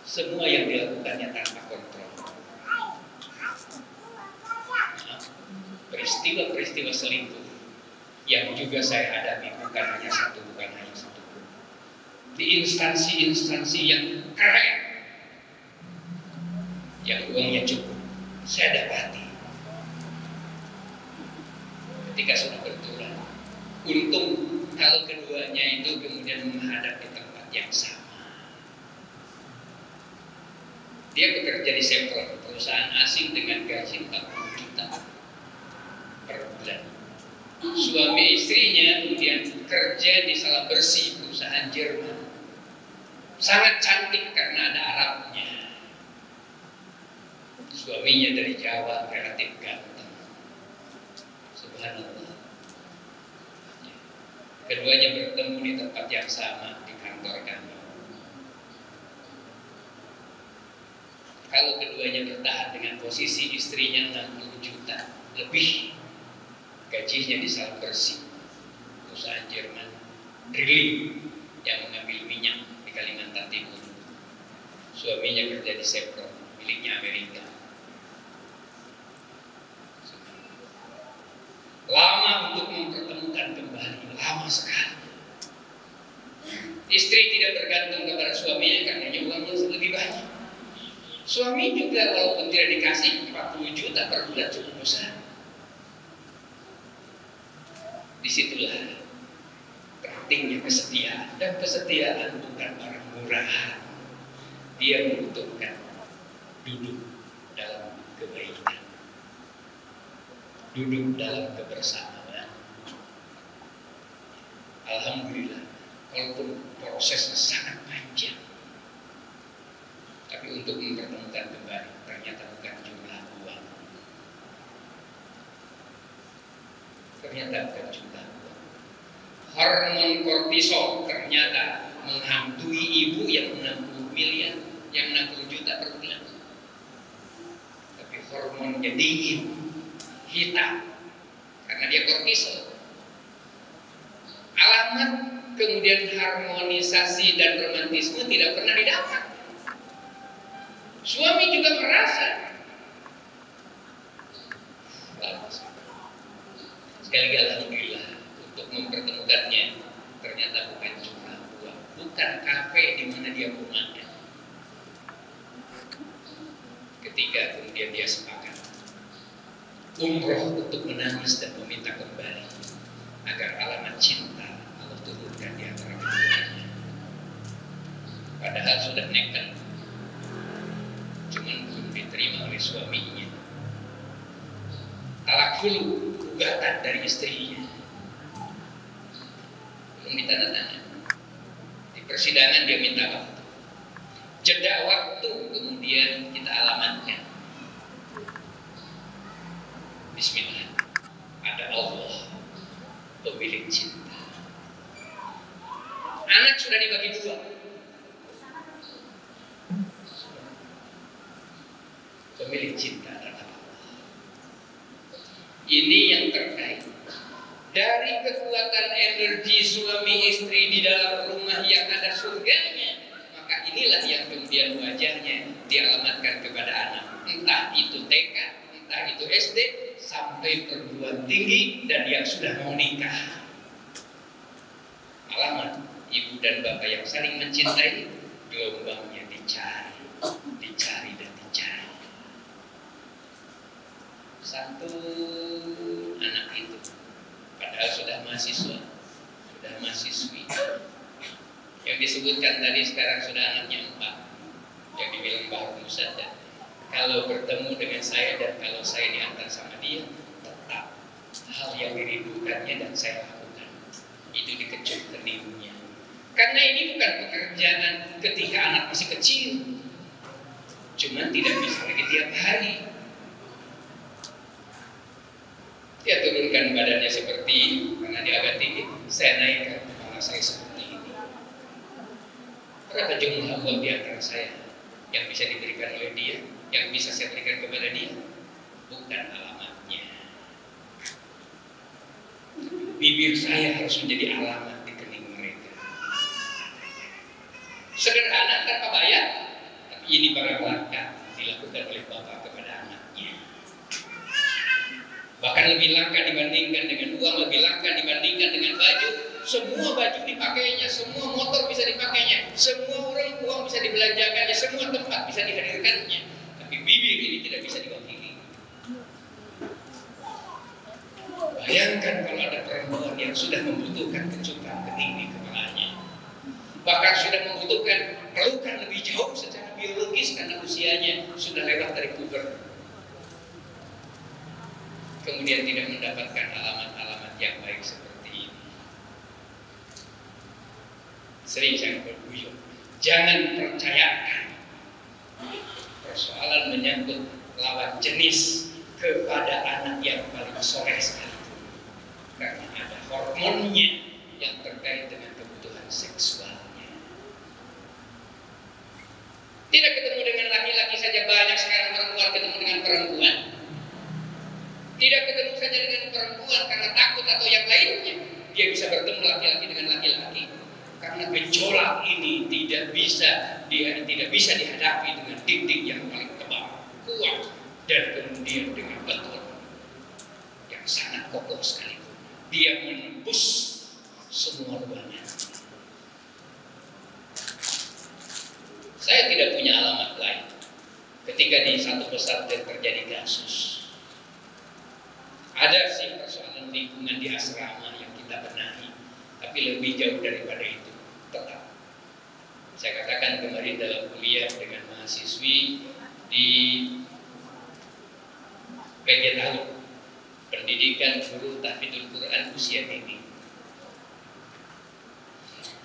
Semua yang dilakukannya tanpa kontrol. Peristiwa-peristiwa selingkuh yang juga saya hadapi bukan hanya satu, di instansi-instansi yang keren, yang uangnya cukup, saya dapati. Ketika sudah berturut, untung kalau keduanya itu kemudian menghadap di tempat yang sama. Dia bekerja di Chevron, perusahaan asing dengan gaji 40 juta per bulan. Suami istrinya kemudian kerja di Salah Bersih, perusahaan Jerman. Sangat cantik karena ada Arabnya. Suaminya dari Jawa, relatif ganteng. Subhanallah. Keduanya bertemu di tempat yang sama, di kantor kami. Kalau keduanya bertahan dengan posisi istrinya 60 juta lebih, gajinya di Salam Bersih, perusahaan Jerman drilling yang mengambil minyak di Kalimantan Timur. Suaminya kerja di Chevron miliknya Amerika. Lama untuk mempertemukan kembali, lama sekali. Istri tidak bergantung kepada suaminya karena uangnya lebih banyak. Suami juga walaupun tidak dikasih 40 juta per bulan cukup besar. Disitulah pentingnya kesetiaan, dan kesetiaan bukan barang murahan. Dia membutuhkan duduk dalam kebaikan, duduk dalam kebersamaan. Alhamdulillah, walaupun prosesnya sangat panjang, tapi untuk mempertemukan kembali ternyata bukan jumlah uang, ternyata bukan jumlah uang. Hormon kortisol ternyata menghantui ibu yang 60 miliar, yang 60 juta per bulan. Tapi hormonnya dingin, hitam, karena dia kortisol. Alamat kemudian harmonisasi dan romantisme tidak pernah didapat. Suami juga merasa sekali lagi alhamdulillah untuk mempertemukannya ternyata bukan jumlah uang, bukan kafe di mana dia mau makan. Ketika kemudian dia sepakat umroh untuk menangis dan meminta kembali agar alamat cinta Allah turunkan di antara keduanya. Padahal sudah nekat, cuman belum diterima oleh suaminya. Talak dulu, gugatan dari istrinya belum ditandatangani. Di persidangan dia minta waktu, jeda waktu, kemudian kita alamatkan. Bismillah, ada Allah pemilik cinta. Anak sudah dibagi dua. Pemilik cinta adalah Allah. Ini yang terkait dari kekuatan energi suami istri di dalam rumah yang ada surganya. Maka inilah yang kemudian wajahnya dialamatkan kepada anak, entah itu TK, entah itu SD, sampai perguruan tinggi, dan yang sudah mau nikah. Alamat ibu dan bapak yang saling mencintai, gelombangnya dicari, dicari dan dicari. Satu anak itu padahal sudah mahasiswa, sudah mahasiswi, yang disebutkan tadi sekarang sudah anaknya 4, yang dibilang baru saja. Kalau bertemu dengan saya dan kalau saya diantar sama dia, tetap hal yang dirindukannya dan saya lakukan. Itu dikecup keningnya. Karena ini bukan pekerjaan ketika anak masih kecil, cuman tidak bisa lagi tiap hari. Dia turunkan badannya seperti ini, karena dia agak tinggi. Saya naikkan kepala saya seperti ini. Berapa jumlah uang di antara saya yang bisa diberikan oleh dia, yang bisa saya berikan kepada dia? Bukan alamatnya. Bibir saya harus menjadi alamat di kening mereka. Sederhana tanpa bayar, tapi ini barang langka dilakukan oleh bapak kepada anaknya. Bahkan lebih langka dibandingkan dengan uang, lebih langka dibandingkan dengan baju. Semua baju dipakainya, semua motor bisa dipakainya, semua orang uang bisa dibelanjakannya, semua tempat bisa dihadirkannya. Tapi bibir ini tidak bisa diwakili. Bayangkan kalau ada perempuan yang sudah membutuhkan kecupan kening di kepalanya, bahkan sudah membutuhkan pelukan lebih jauh secara biologis karena usianya sudah lewat dari puber, kemudian tidak mendapatkan alamat-alamat yang baik seperti ini. Sering saya berguyur, jangan percayakan persoalan menyangkut lawan jenis kepada anak yang paling soleh sekalipun, karena ada hormonnya yang terkait dengan kebutuhan seksualnya. Tidak ketemu dengan laki-laki saja, banyak sekarang perempuan ketemu dengan perempuan. Tidak ketemu saja dengan perempuan karena takut atau yang lainnya. Dia bisa bertemu laki-laki dengan laki-laki. Karena gejolak ini tidak bisa dihadapi dengan dinding yang paling tebal, kuat, dan kemudian dengan beton yang sangat kokoh sekali. Dia menembus semua ruangan. Saya tidak punya alamat lain. Ketika di satu pesantren terjadi kasus, ada sih persoalan lingkungan di asrama yang kita benahi, tapi lebih jauh daripada itu. Tetap, saya katakan kemarin dalam kuliah dengan mahasiswi di PG Taluk, pendidikan guru tahfidzul Quran usia dini.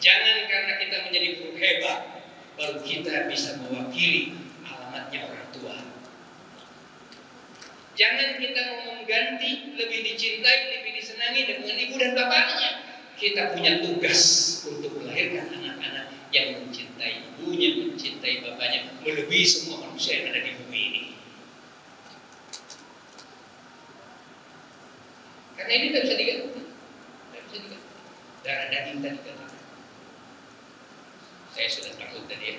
Jangan karena kita menjadi guru hebat baru kita bisa mewakili alamatnya orang tua. Jangan kita mau mengganti, lebih dicintai, lebih disenangi dengan ibu dan bapaknya. Kita punya tugas untuk melahirkan anak-anak yang mencintai ibunya, mencintai bapaknya, melebihi semua manusia yang ada di bumi ini. Karena ini tidak bisa diganti. Darah daging tadi katakan. Saya sudah takut tadi ya.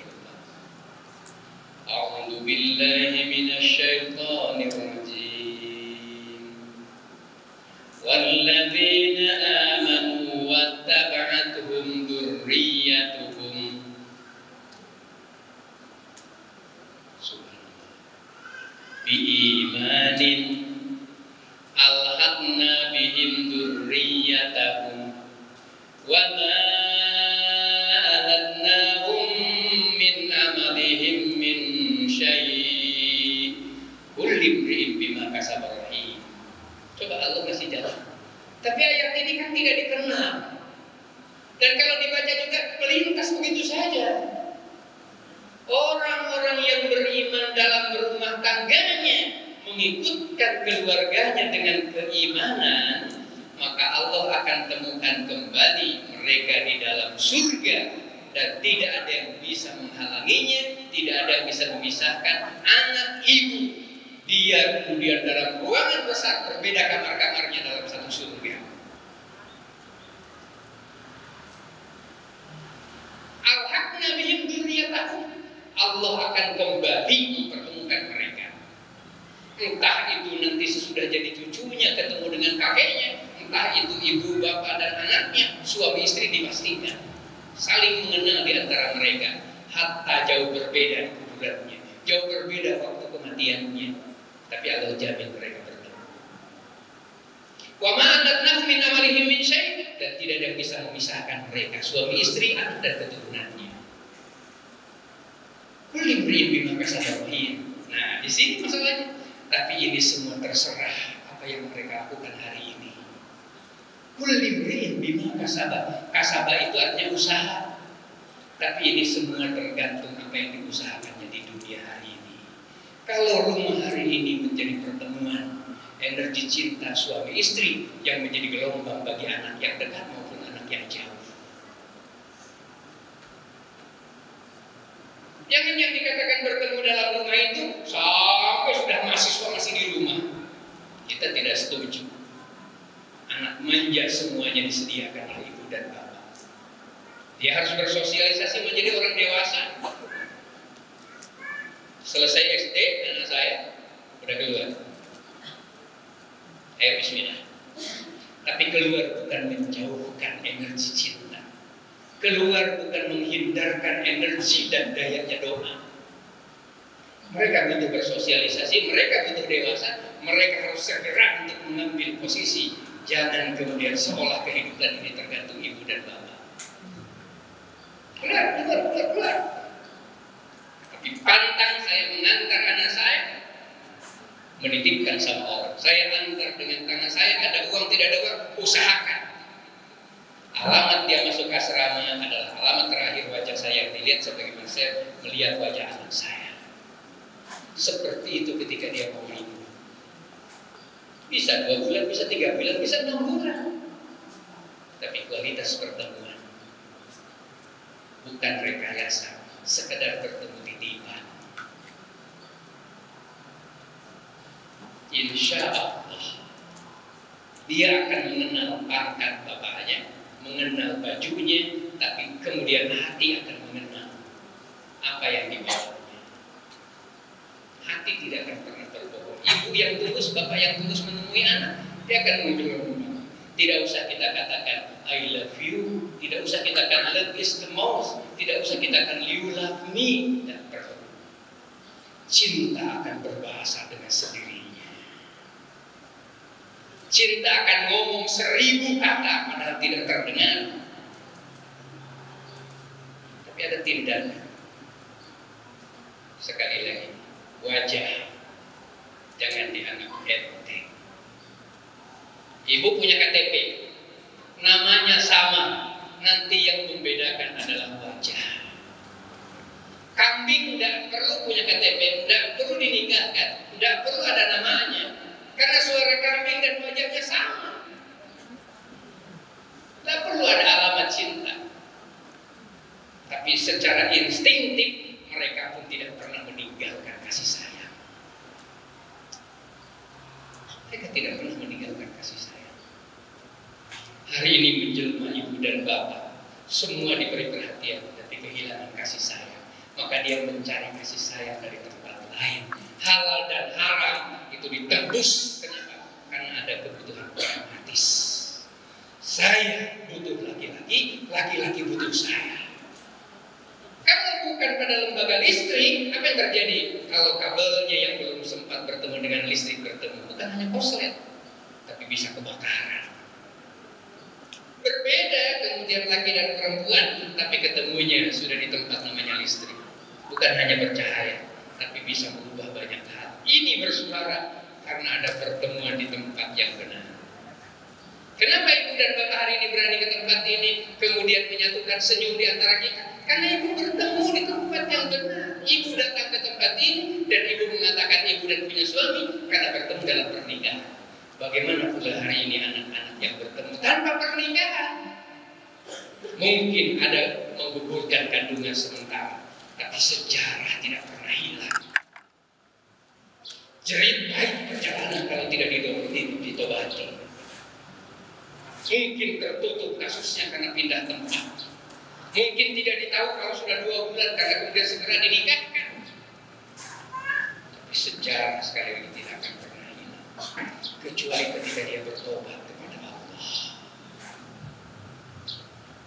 A'udzu billahi minasyaitonir rajim. Walladzina amanu wattaba'atuhum dzurriyyatuhum subhanallah biimanin alhaqna bihim dzurriyyatahum wa ma alatnahum min amalihim min syai' kullu imrin bima kasaba rahim. Coba Allah kasih jalan. Tapi ayat ini kan tidak dikenal. Dan kalau dibaca juga pelintas begitu saja. Orang-orang yang beriman dalam rumah tangganya mengikutkan keluarganya dengan keimanan, maka Allah akan temukan kembali mereka di dalam surga dan tidak ada yang bisa menghalanginya, tidak ada yang bisa memisahkan anak ibu. Dia kemudian dalam ruangan besar berbeda kamar-kamarnya dalam satu surga. Al-haqna bihim dzurriyyatahum. Allah akan kembali mempertemukan mereka. Entah itu nanti sesudah jadi cucunya ketemu dengan kakeknya, entah itu ibu, bapak dan anaknya, suami istri dipastikan saling mengenal di antara mereka. Hatta jauh berbeda kuburannya, jauh berbeda waktu kematiannya, tapi Allah jamin mereka bertemu. Wa ma alatnahu min amalihim min syai', dan tidak ada yang bisa memisahkan mereka, suami istri, anak dan keturunannya. Kullu imrin bima kasaba rahim. Nah, di sini masalahnya. Tapi ini semua terserah apa yang mereka lakukan hari ini. Kullu imrin bima kasaba. Kasaba itu artinya usaha. Tapi ini semua tergantung apa yang diusahakannya di dunia hari ini. Kalau rumah hari ini menjadi pertemuan energi cinta suami istri yang menjadi gelombang bagi anak yang dekat maupun anak yang jauh. Jangan yang dikatakan bertemu dalam rumah itu sampai sudah mahasiswa masih di rumah. Kita tidak setuju. Anak manja semuanya disediakan oleh ibu dan bapak. Dia harus bersosialisasi menjadi orang dewasa. Selesai SD, anak saya udah keluar. Ayo bismillah. Tapi keluar bukan menjauhkan energi cinta. Keluar bukan menghindarkan energi dan dayanya doa. Mereka butuh bersosialisasi, mereka butuh dewasa, mereka harus segera untuk mengambil posisi. Jangan kemudian seolah kehidupan ini tergantung ibu dan bapak. Keluar. Tapi pantang saya mengantar anak saya, menitipkan sama orang. Saya antar dengan tangan saya, ada uang tidak ada uang, usahakan. Alamat dia masuk asrama adalah alamat terakhir wajah saya yang dilihat sebagaimana saya melihat wajah anak saya. Seperti itu ketika dia mau libur. Bisa 2 bulan, bisa 3 bulan, bisa 6 bulan. Tapi kualitas pertemuan bukan rekayasa, sekedar bertemu titipan. Insya Allah Dia akan mengenal pangkat bapaknya, mengenal bajunya, tapi kemudian hati akan mengenal apa yang dibawanya. Hati tidak akan pernah berbohong. Ibu yang tulus, bapak yang tulus menemui anak, dia akan menunjukkan. Tidak usah kita katakan I love you, tidak usah kita katakan love is the most, tidak usah kita katakan you love me. Tidak perlu. Cinta akan berbahasa dengan sendirinya. Cinta akan ngomong 1000 kata padahal tidak terdengar. Tapi ada tindakan. Sekali lagi, wajah jangan dianggap enteng. Ibu punya KTP, namanya sama, nanti yang membedakan adalah wajah. Kambing tidak perlu punya KTP, tidak perlu dinikahkan, tidak perlu ada namanya, karena suara kambing dan wajahnya sama. Tidak perlu ada alamat cinta. Tapi secara instinktif mereka pun tidak pernah meninggalkan kasih sayang. Mereka tidak pernah meninggalkan kasih sayang. Hari ini menjelma ibu dan bapak, semua diberi perhatian tapi kehilangan kasih sayang. Maka dia mencari kasih sayang dari tempat lain. Halal dan haram itu ditembus. Kenapa? Karena ada kebutuhan pragmatis. Saya butuh laki-laki, laki-laki butuh saya. Kalau bukan pada lembaga listrik, apa yang terjadi? Kalau kabelnya yang belum sempat bertemu dengan listrik bertemu, bukan hanya korslet, tapi bisa kebakaran. Berbeda kemudian laki dan perempuan, tapi ketemunya sudah di tempat namanya listrik. Bukan hanya bercahaya, tapi bisa mengubah banyak hal. Ini bersuara karena ada pertemuan di tempat yang benar. Kenapa ibu dan bapak hari ini berani ke tempat ini, kemudian menyatukan senyum di antara kita? Karena ibu bertemu di tempat yang benar. Ibu datang ke tempat ini dan ibu mengatakan ibu dan punya suami karena bertemu dalam pernikahan. Bagaimana pula hari ini anak-anak yang bertemu tanpa pernikahan? Mungkin ada menggugurkan kandungan sementara, tapi sejarah tidak pernah hilang. Jerit baik perjalanan kalau tidak ditobati. Mungkin tertutup kasusnya karena pindah tempat. Mungkin tidak ditahu kalau sudah 2 bulan karena kemudian segera dinikahkan. Tapi sejarah sekali lagi tidak akan pernah hilang, kecuali ketika dia bertobat kepada Allah.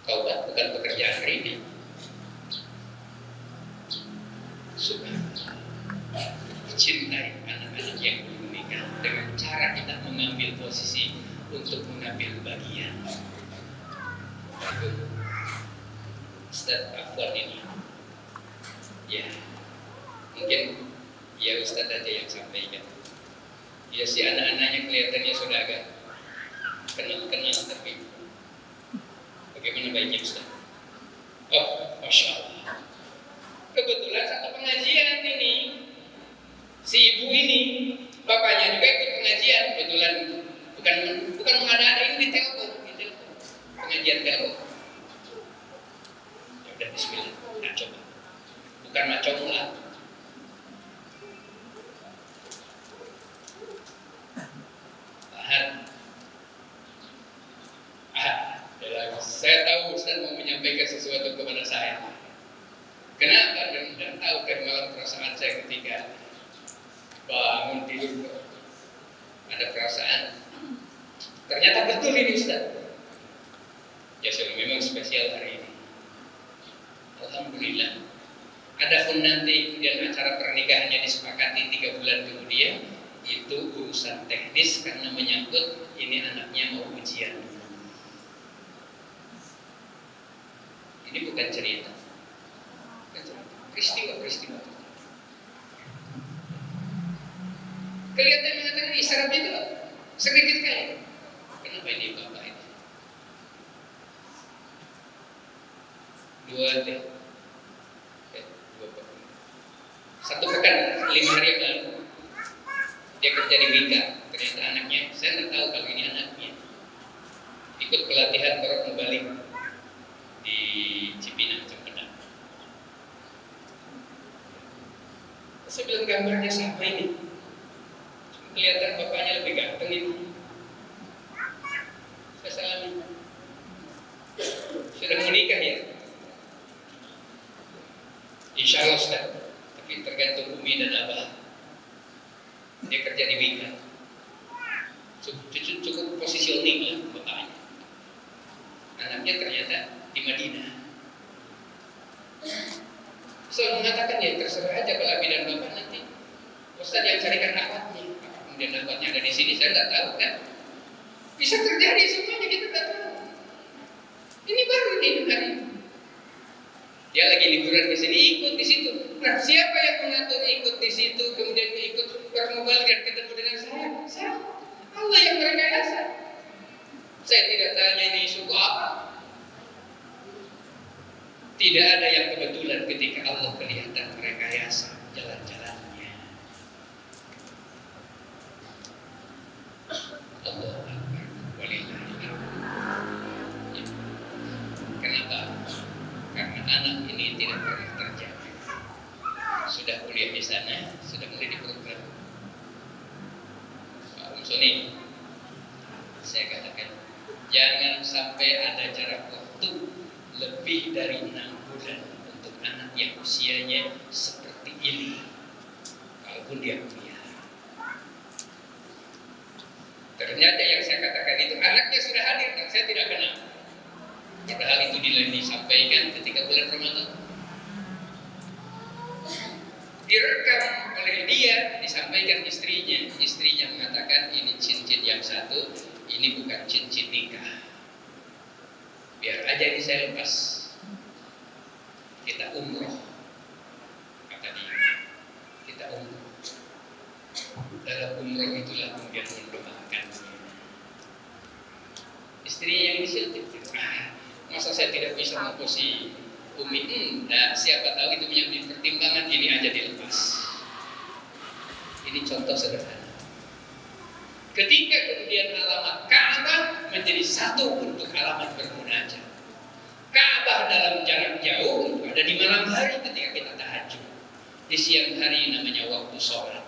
Taubat bukan pekerjaan hari ini. Subhanallah. Cintai anak-anak yang belum menikah dengan cara kita mengambil posisi untuk mengambil bagian. Ustaz Afwan ini, ya mungkin ya Ustaz aja yang sampaikan. Ya si anak-anaknya kelihatannya sudah agak kenal-kenal, tapi bagaimana baiknya Ustaz? Oh, Masya Allah. Kebetulan satu pengajian ini, si ibu ini, bapaknya juga ikut pengajian. Kebetulan bukan mengada-ada, ini di telepon, pengajian telepon. Ya udah Bismillah, nah coba. Bukan macam mula. Saya tahu Ustaz mau menyampaikan sesuatu kepada saya. Kenapa? Dan tahu dari malam perasaan saya ketika bangun tidur ada perasaan. Ternyata betul ini Ustaz. Ya sudah, memang spesial hari ini. Alhamdulillah. Adapun nanti kemudian acara pernikahannya disepakati 3 bulan kemudian, itu urusan teknis karena menyangkut ini anaknya mau ujian. Ini bukan cerita. Peristiwa. Kelihatan mengatakan isyarat itu sedikit sekali. Kenapa ini bapak ini? 2 pekan, 5 hari yang lalu dia kerja di Wika. Ternyata anaknya, saya nggak tahu kalau ini anaknya, ikut pelatihan korak membalik di Cipinang, Cempedak. Saya bilang gambarnya sama ini, kelihatan bapaknya lebih ganteng ini. Insya Allah Ustaz, tapi tergantung Umi dan Abah. Dia kerja di Wika, cukup positioning lah bapaknya. Anaknya ternyata di Madinah. Saya mengatakan ya terserah aja kalau Abi dan Bapak nanti Ustaz yang carikan akhwatnya. Kemudian akhwatnya ada di sini, saya nggak tahu kan. Bisa terjadi semuanya, kita nggak tahu. Ini baru nih hari ini. Dia lagi liburan di sini, ikut di situ. Nah, siapa yang mengatur ikut di situ, kemudian ikut bermobile dan ketemu dengan saya? Saya, Allah yang merekayasa. Saya tidak tanya ini suku apa. Tidak ada yang kebetulan ketika Allah kelihatan merekayasa jalan-jalannya. Allah Akbar. Walillahilhamd. Kenapa? Karena anak ini tidak pernah terjaga. Sudah kuliah di sana, sudah mulai di program. Pak Soni, saya katakan jangan sampai ada jarak waktu lebih dari 6 bulan untuk anak yang usianya seperti ini, kalaupun dia kuliah. Ternyata yang saya katakan itu anaknya sudah hadir dan saya tidak kenal. Padahal itu disampaikan ketika bulan Ramadan. Direkam oleh dia, disampaikan istrinya. Istrinya mengatakan ini cincin yang satu, ini bukan cincin nikah. Biar aja ini saya lepas. Kita umroh, kata dia. Kita umroh. Dalam umroh itulah kemudian mendoakannya. Istrinya yang inisiatif. Masa saya tidak bisa memposisi Umi? Nah, siapa tahu itu menjadi pertimbangan, ini aja dilepas. Ini contoh sederhana. Ketika kemudian alamat Ka'bah menjadi satu untuk alamat bermunajat. Ka'bah dalam jarak jauh itu ada di malam hari ketika kita tahajud. Di siang hari namanya waktu sholat.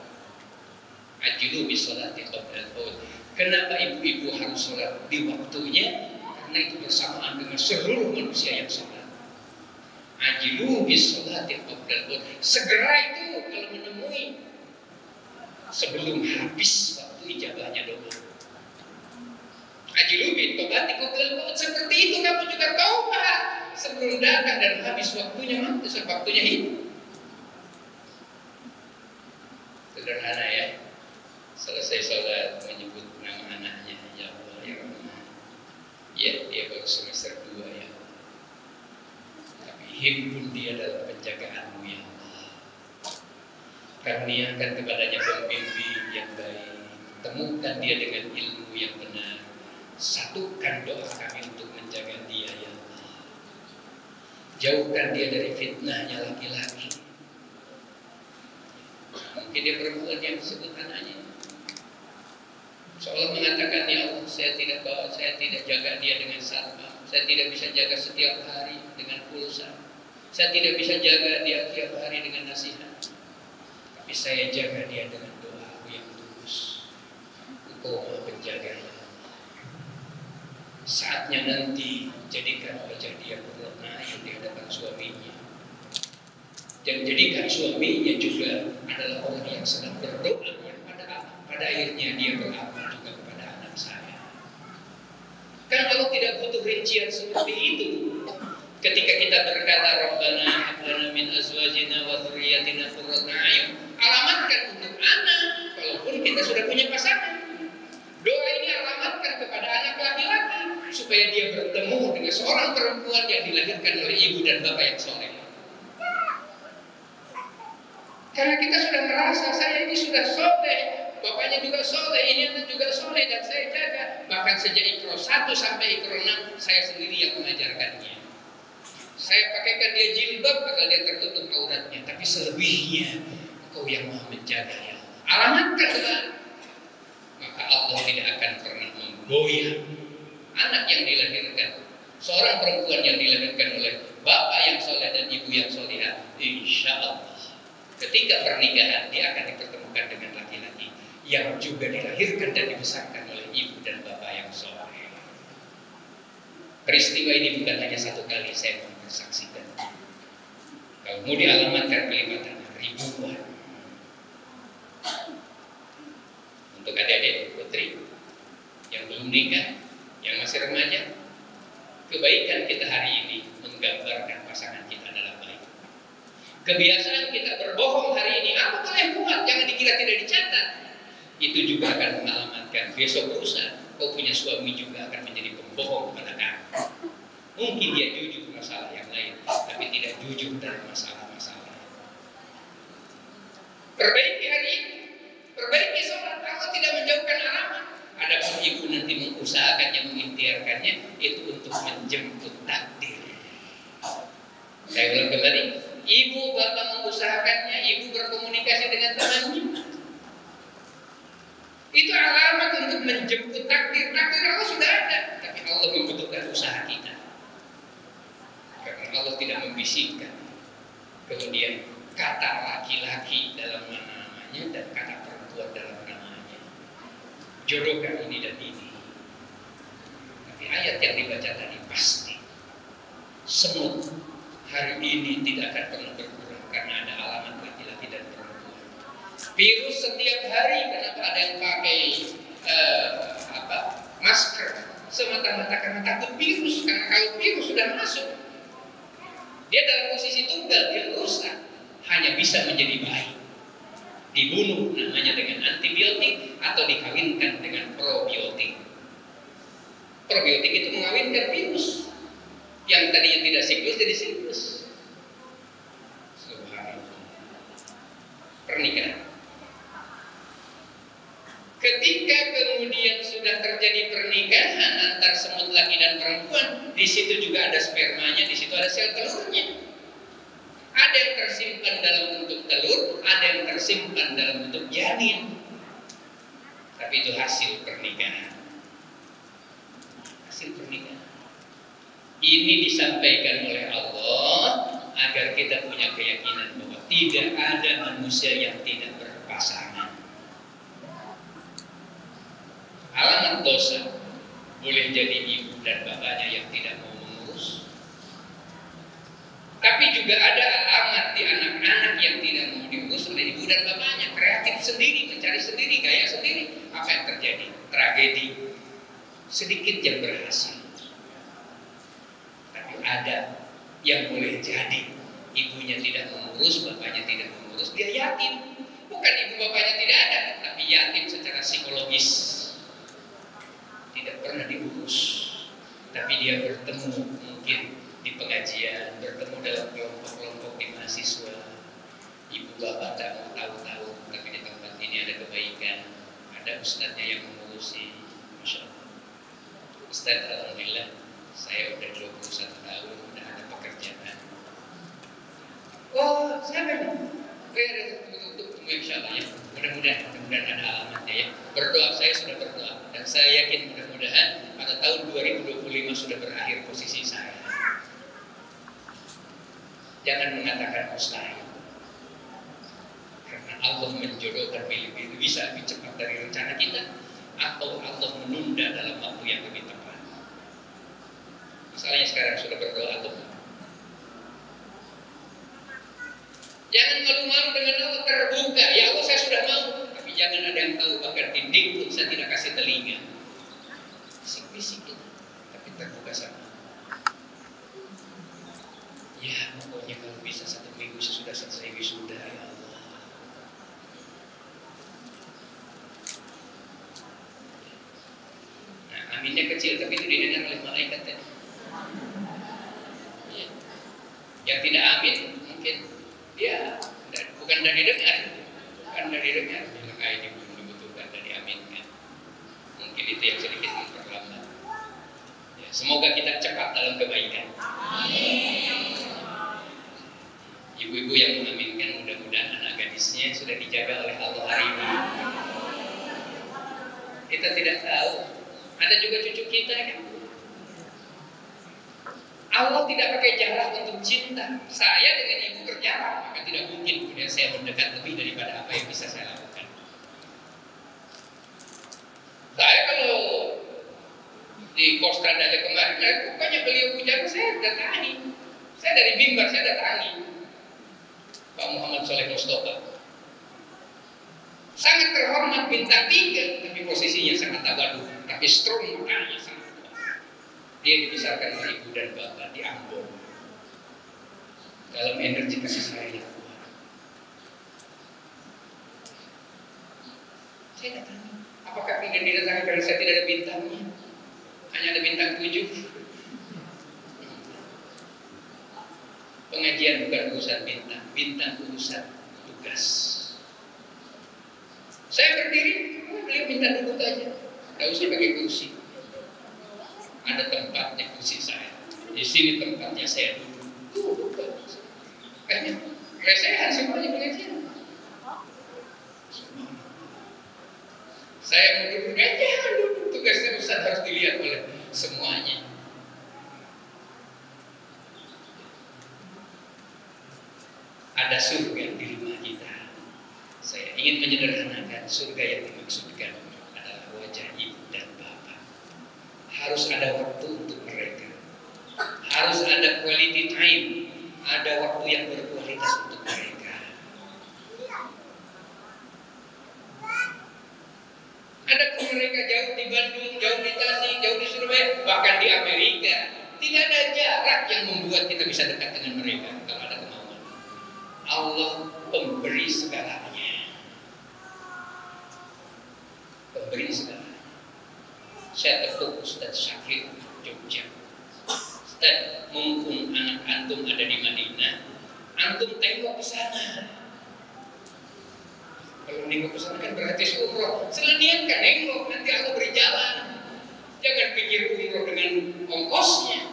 Ajilu bis sholati qabla al-fawt. Kenapa ibu-ibu harus sholat di waktunya? Karena itu bersamaan dengan seluruh manusia yang sholat. Ajilu bis sholati qabla al-fawt. Segera itu kalau menemui sebelum habis waktu ijabahnya doa. Ajilu bis sholati qabla al-fawt. Seperti itu kamu juga taubat sebelum datang dan habis waktunya waktunya hidup. Sederhana ya. Selesai sholat menyebut nama anaknya, ya Allah ya Rahman. Ya dia baru semester 2 ya Allah. Tapi himpun dia dalam penjagaanmu ya Allah. Karuniakan kepadanya pembimbing yang baik. Temukan dia dengan ilmu yang benar. Satukan doa kami untuk menjaga dia ya Allah. Jauhkan dia dari fitnahnya laki-laki. Mungkin dia perempuan yang disebut anaknya. Seolah mengatakan, ya Allah, saya tidak jaga dia dengan sarma, saya tidak bisa jaga setiap hari dengan pulsa, saya tidak bisa jaga dia setiap hari dengan nasihat, tapi saya jaga dia dengan doa yang tulus. Engkau Maha Penjaga ya Allah. Saatnya nanti jadikan wajah dia berlengah di hadapan suaminya, dan jadikan suaminya juga adalah orang yang sedang berdoa, yang pada akhirnya dia beramal juga kepada anak saya. Kan kalau tidak butuh rincian seperti itu, ketika kita berkata Rabbana hab lana min azwajina wa dzurriyyatina qurrata a'yun, alamatkan untuk anak, walaupun kita sudah punya pasangan. Doa ini alamatkan kepada anak laki-laki supaya dia bertemu dengan seorang perempuan yang dilahirkan oleh ibu dan bapak yang soleh. Karena kita sudah merasa saya ini sudah soleh, bapaknya juga soleh, ini anak juga soleh, dan saya jaga. Bahkan sejak Iqra 1 sampai Iqra 6 saya sendiri yang mengajarkannya. Saya pakaikan dia jilbab agar dia tertutup auratnya, tapi selebihnya Engkau yang Maha menjaga ya Allah. Alamatkan dengan, maka Allah tidak akan pernah memgoyah anak yang dilahirkan, seorang perempuan yang dilahirkan oleh bapak yang soleh dan ibu yang solehah. Insya Allah ketika pernikahan dia akan dipertemukan dengan laki-laki yang juga dilahirkan dan dibesarkan oleh ibu dan bapak yang soleh. Peristiwa ini bukan hanya satu kali saya mempersaksikan. Kalau mau dialamatkan kelipatannya ribuan. Untuk adik-adik putri yang belum nikah, yang masih remaja, kebaikan kita hari ini menggambarkan pasangan kita adalah baik. Kebiasaan kita berbohong hari ini, aku boleh buat, jangan dikira tidak dicatat. Itu juga akan mengalamatkan besok lusa kau punya suami juga akan menjadi pembohong kepada kamu. Mungkin dia jujur masalah yang lain, tapi tidak jujur dalam masalah-masalah. Perbaiki hari ini, perbaiki sholat. Kalau tidak menjauhkan alamat, ada pun ibu nanti mengusahakannya, mengikhtiarkannya, itu untuk menjemput takdir. Saya ulang kembali, ibu bapak mengusahakannya, ibu berkomunikasi dengan temannya. Itu alamat untuk menjemput takdir. Takdir Allah sudah ada, tapi Allah membutuhkan usaha kita. Karena Allah tidak membisikkan. Kemudian kata laki-laki dalam namanya dan kata perempuan dalam namanya. Jodohkan ini dan ini. Tapi ayat yang dibaca tadi pasti semut hari ini tidak akan pernah berkurang karena ada alamat laki-laki dan perempuan. Virus setiap hari, kenapa ada yang pakai masker? Semata-mata karena takut virus. Karena kalau virus sudah masuk, dia dalam posisi tunggal, dia rusak. Hanya bisa menjadi baik. Dibunuh namanya dengan antibiotik atau dikawinkan dengan probiotik. Probiotik itu mengawinkan virus. Yang tadinya tidak siklus jadi siklus. Subhanallah. Pernikahan. Ketika kemudian sudah terjadi pernikahan antar semut laki dan perempuan, di situ juga ada spermanya, di situ ada sel telurnya. Ada yang tersimpan dalam bentuk telur, ada yang tersimpan dalam bentuk janin. Tapi itu hasil pernikahan. Hasil pernikahan. Ini disampaikan oleh Allah agar kita punya keyakinan bahwa tidak ada manusia yang tidak berpasangan. Alamat dosa boleh jadi ibu dan bapaknya yang tidak mau mengurus. Tapi juga ada alamat di anak-anak yang tidak mau diurus oleh ibu dan bapaknya. Kreatif sendiri, mencari sendiri, gaya sendiri. Apa yang terjadi? Tragedi. Sedikit yang berhasil. Tapi ada yang boleh jadi ibunya tidak mengurus, bapaknya tidak mengurus, dia yatim. Bukan ibu bapaknya tidak ada, tapi yatim secara psikologis. Tidak pernah diurus, tapi dia bertemu mungkin di pengajian, bertemu dalam kelompok-kelompok di mahasiswa. Ibu bapak tak mau tahu-tahu, tapi di tempat ini ada kebaikan, ada ustadznya yang mengurusi. Masya Allah. Ustadz, alhamdulillah, saya udah 21 tahun, udah ada pekerjaan. Oh, siapa ini? Tunggu insya Allah ya. Mudah-mudahan ada alamatnya ya. Berdoa, saya sudah berdoa dan saya yakin mudah-mudahan pada tahun 2025 sudah berakhir posisi saya. Jangan mengatakan mustahil, karena Allah menjodohkan pilih-pilih bisa lebih cepat dari rencana kita, atau Allah menunda dalam waktu yang lebih tepat. Misalnya sekarang sudah berdoa atau jangan malu-malu dengan Allah, terbuka. Ya Allah, saya sudah mau, tapi jangan ada yang tahu, bahkan dinding pun saya tidak kasih telinga. Bisik-bisik itu, tapi terbuka sama. Ya pokoknya kalau bisa 1 minggu sesudah selesai wisuda, ya Allah. Nah, aminnya kecil, tapi itu didengar oleh malaikat ya. Yang tidak amin mungkin dia bukan dari dengar, maka ini belum dibutuhkan dan diaminkan. Mungkin itu yang sedikit memperlambat. Ya, semoga kita cepat dalam kebaikan. Ibu-ibu yang mengaminkan, mudah-mudahan anak gadisnya sudah dijaga oleh Allah hari ini. Kita tidak tahu, ada juga cucu kita kan. Allah tidak pakai jarak untuk cinta. Saya dengan ibu berjarak, maka tidak mungkin kemudian saya mendekat lebih daripada apa yang bisa saya lakukan. Saya kalau di Kostrad aja kemarin, bukannya beliau bicara, saya datangi. Saya dari mimbar, saya datangi. Pak Muhammad Soleh Mustafa. Sangat terhormat bintang 3, tapi posisinya sangat tawadhu, tapi strong makanya sangat kuat. Dia dibesarkan oleh ibu dan bapak di Ambon. Dalam energi kasih sayang yang kuat. Saya tidak tahu, apakah kemudian didatangkan karena saya tidak ada bintangnya? Hanya ada bintang 7. Pengajian bukan urusan bintang, bintang urusan tugas. Saya berdiri, beliau minta duduk aja, nggak usah pakai kursi. Ada tempatnya kursi saya, di sini tempatnya saya duduk. Kayaknya lesehan semuanya pengajian. Saya mau duduk, jangan duduk, tugasnya Ustaz harus dilihat oleh semuanya. Ada surga di rumah kita. Saya ingin menyederhanakan, surga yang dimaksudkan adalah wajah ibu dan bapak. Harus ada waktu untuk mereka. Harus ada quality time, ada waktu yang berkualitas untuk mereka. Adapun mereka jauh di Bandung, jauh di Tasik, jauh di Surabaya, bahkan di Amerika, tidak ada jarak yang membuat kita bisa dekat dengan mereka kalau ada kemauan. Allah pemberi segalanya. Pemberi segalanya. Saya tepuk Ustaz Syakir Jogja. Ustaz, mumpung anak antum ada di Madinah, antum tengok ke sana. Kalau nengok ke sana kan berarti umroh. Selenian kan nengok, nanti Allah beri jalan. Jangan pikir umroh dengan ongkosnya.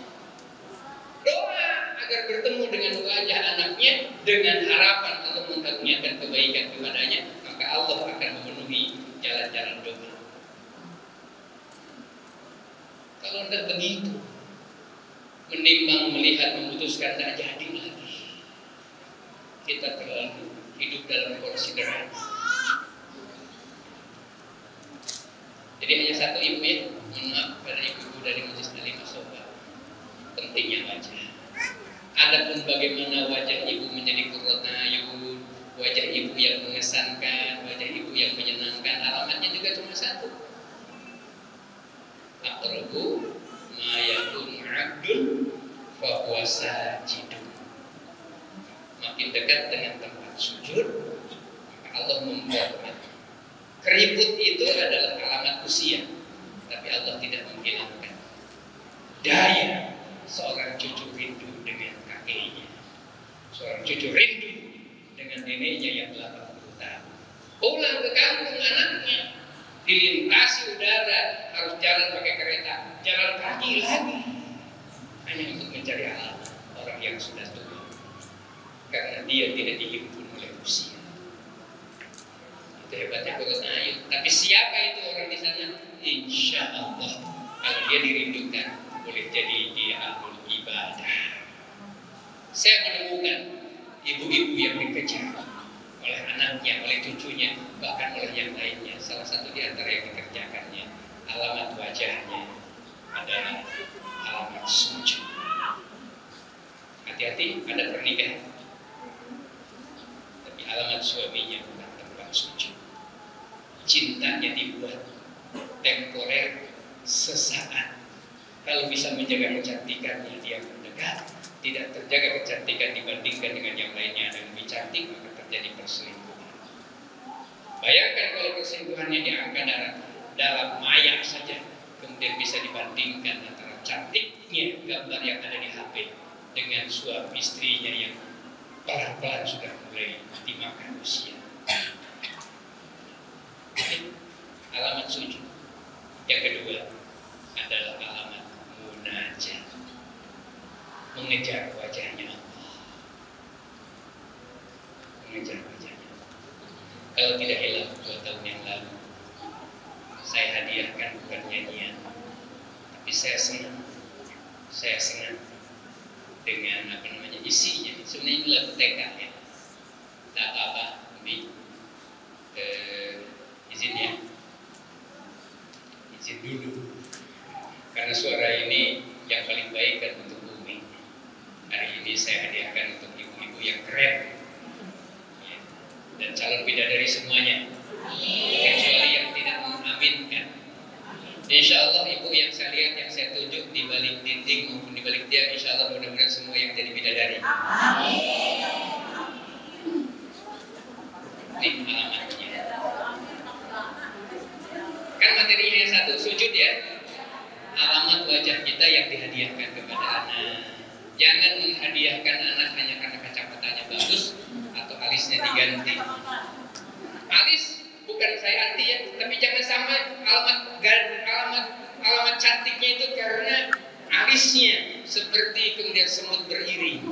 Doa agar bertemu dengan wajah anaknya dengan harapan Allah mengaruniakan kebaikan kepadanya, maka Allah akan memenuhi jalan-jalan doa. Kalau tidak begitu, menimbang, melihat, memutuskan tidak jadi lagi. Kita terlalu hidup dalam konsideran. Jadi hanya satu ibu ya, mohon maaf pada ibu-ibu dari Majelis Alimah Sobat. Pentingnya wajah. Adapun bagaimana wajah ibu menjadi qurratu ayun, wajah ibu yang mengesankan, wajah ibu yang menyenangkan, alamatnya juga cuma satu. Aqrabu ma yakunu 'abdun fa huwa sajidun. Makin dekat dengan tempat sujud, maka Allah membuat keriput itu adalah alamat usia, tapi Allah tidak menghilangkan daya seorang cucu rindu dengan kakeknya, seorang cucu rindu dengan neneknya yang 80 tahun. Pulang ke kampung anaknya, dilintasi udara, harus jalan pakai kereta, jalan kaki lagi, hanya untuk mencari alamat orang yang sudah tua, karena dia tidak dihimpun oleh usia. Itu hebatnya qurratu ayun. Tapi siapa itu orang di sana? Insya Allah, kalau dia dirindukan, boleh jadi dia ahlul ibadah. Saya menemukan ibu-ibu yang dikejar oleh anaknya, oleh cucunya, bahkan oleh yang lainnya. Salah satu di antara yang dikerjakannya, alamat wajahnya adalah alamat sujud. Hati-hati, ada pernikahan, tapi alamat suaminya bukan tempat sujud. Cintanya dibuat temporer, sesaat. Kalau bisa menjaga kecantikannya, dia mendekat. Tidak terjaga kecantikan dibandingkan dengan yang lainnya dan lebih cantik, maka terjadi perselingkuhan. Bayangkan kalau perselingkuhannya diangkat dalam maya saja, kemudian bisa dibandingkan antara cantiknya gambar yang ada di HP dengan suami istrinya yang pelan-pelan sudah mulai dimakan usia. Alamat sujud. Yang kedua adalah alamat munajat, mengejar wajahnya Allah, mengejar wajahnya. Kalau tidak hilang 2 tahun yang lalu, saya hadiahkan bukan nyanyian, tapi saya senang dengan isinya. Sebenarnya ini lagu TK ya. Tak apa-apa, izin ya, izin dulu, karena suara ini yang paling baik kan untuk Umi. Hari ini saya hadiahkan untuk ibu-ibu yang keren, samping maupun di balik tiang, insya Allah mudah-mudahan semua yang jadi bidadari. Ini alamatnya. Kan materinya yang satu, sujud ya. Alamat wajah kita yang dihadiahkan kepada anak. Jangan menghadiahkan anak hanya karena kacamatanya bagus atau alisnya diganti. Alis bukan saya anti ya, tapi jangan sampai alamat cantiknya itu karena alisnya seperti kemudian semut beriring.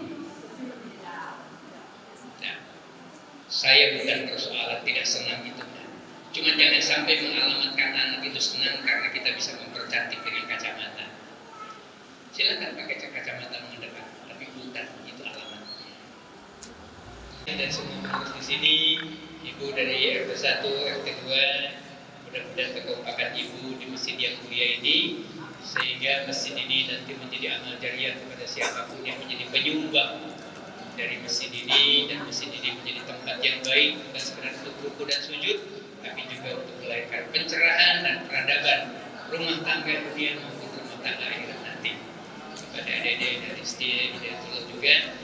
Nah, saya bukan persoalan tidak senang itu. Cuma jangan sampai mengalamatkan anak itu senang karena kita bisa mempercantik dengan kacamata. Silakan pakai kacamata mendekat, tapi bukan itu alamatnya. Dan semua pengurus di sini, ibu dari RT 1, RT 2, mudah-mudahan kekompakan ibu di masjid yang mulia ini, sehingga masjid ini nanti menjadi amal jariah kepada siapapun yang menjadi penyumbang dari masjid ini, dan masjid ini menjadi tempat yang baik bukan sekedar untuk ruku dan sujud, tapi juga untuk melahirkan pencerahan dan peradaban rumah tangga dunia maupun rumah tangga akhirat nanti. Kepada adik-adik dari STI, dari Tulus juga,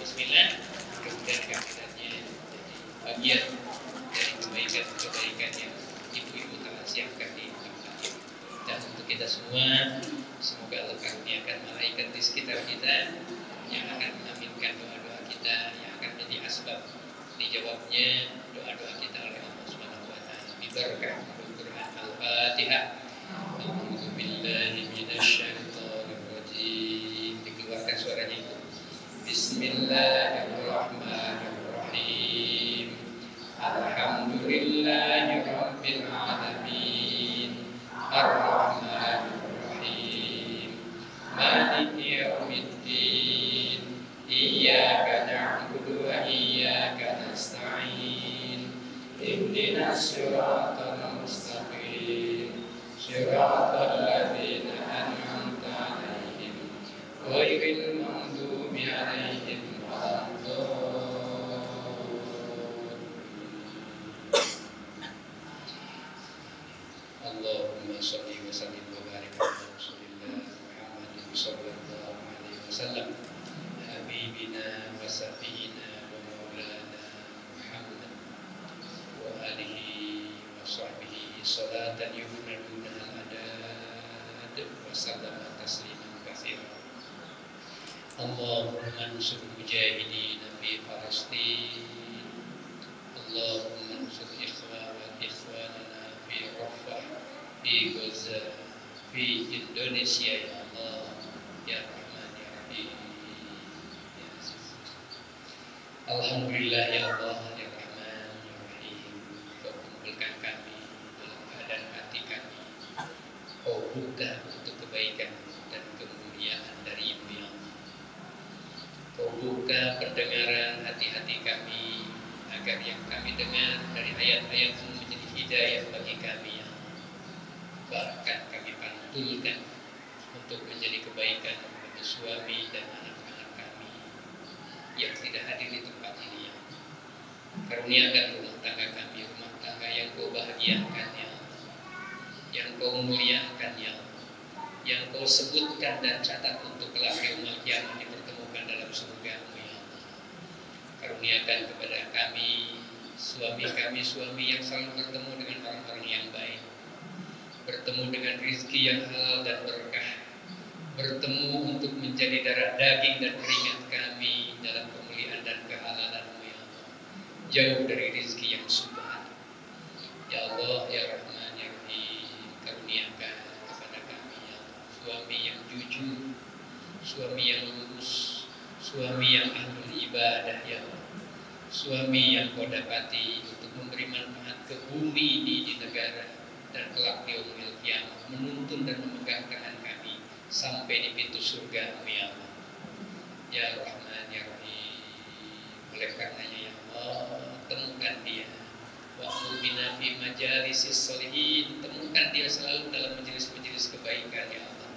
bismillah, kemudian kehadirannya jadi bagian dari kebaikan yang ibu-ibu telah siapkan di tempat ini. Dan untuk kita semua, semoga Allah karuniakan malaikat di sekitar kita yang akan mengaminkan doa-doa kita, yang akan menjadi asbab dijawabnya doa-doa kita oleh Allah Subhanahu wa taala. Biberkah Al-Qur'an Al-Fatihah. A'udzu billahi minasyaitonir rajim. Dikeluarkan suaranya itu. Bismillahirrahmanirrahim. Alhamdulillahirabbil alamin. Ar-Rahmanir-Rahim. Maliki yaumiddin. Iyyaka na'budu wa iyyaka nasta'in. Ihdinas siratal mustaqim. Siratal ladzina an'amta 'alaihim ghairil maghdubi 'alaihim waladdallin. Allahumma shalli wa sallim wa barik ala Rasulillah Muhammadin sallallahu alaihi wasallam. Habibina wa safina wa maulana Muhammad wa alihi wa sahbihi salatan yufnaduna al-adad wa sallama tasliman katsiran. Allahumma ansur mujahidina fi Palestin. Allahumma ansur ikhwanana fi Rafah, fi Gaza, fi Indonesia ya Allah ya Rahman ya Rahim. Alhamdulillah ya Allah ya Rahman ya Rahim. Kau kumpulkan kami dalam keadaan hati kami Kau buka untuk kebaikan dan kemuliaan dari-Mu ya Allah. Kau buka pendengaran hati-hati kami agar yang kami dengar dari ayat-ayat-Mu menjadi hidayah bagi kami ya Allah. Bahkan kami pantulkan untuk menjadi kebaikan bagi suami dan anak-anak kami yang tidak hadir di tempat ini ya. Karuniakan rumah tangga kami, rumah tangga yang Kau bahagiakan ya Allah, yang Kau muliakan ya Allah, yang Kau sebutkan dan catat untuk kelak yaumul qiyamah dipertemukan dalam surga-Mu ya Allah. Karuniakan kepada kami suami yang selalu bertemu dengan orang-orang yang baik, bertemu dengan rizki yang halal dan berkah, bertemu untuk menjadi darah daging dan keringat kami dalam kemuliaan dan kehalalan-Mu ya Allah, jauh dari rizki yang subhan. Ya Allah ya Rahman ya Rahim, karuniakan kepada kami ya Allah, suami yang jujur, suami yang lurus, suami yang ahlul ibadah ya Allah, suami yang Kau dapati untuk memberi manfaat ke bumi di negara dan kelak di yaumil qiyamah, menuntun dan memegang tangan kami sampai di pintu surga-Mu ya Allah ya Rahman ya Rahim. Oleh karenanya ya Allah, temukan dia wa'mur bina fi majalisis sholihin, temukan dia selalu dalam majelis-majelis kebaikan ya Allah.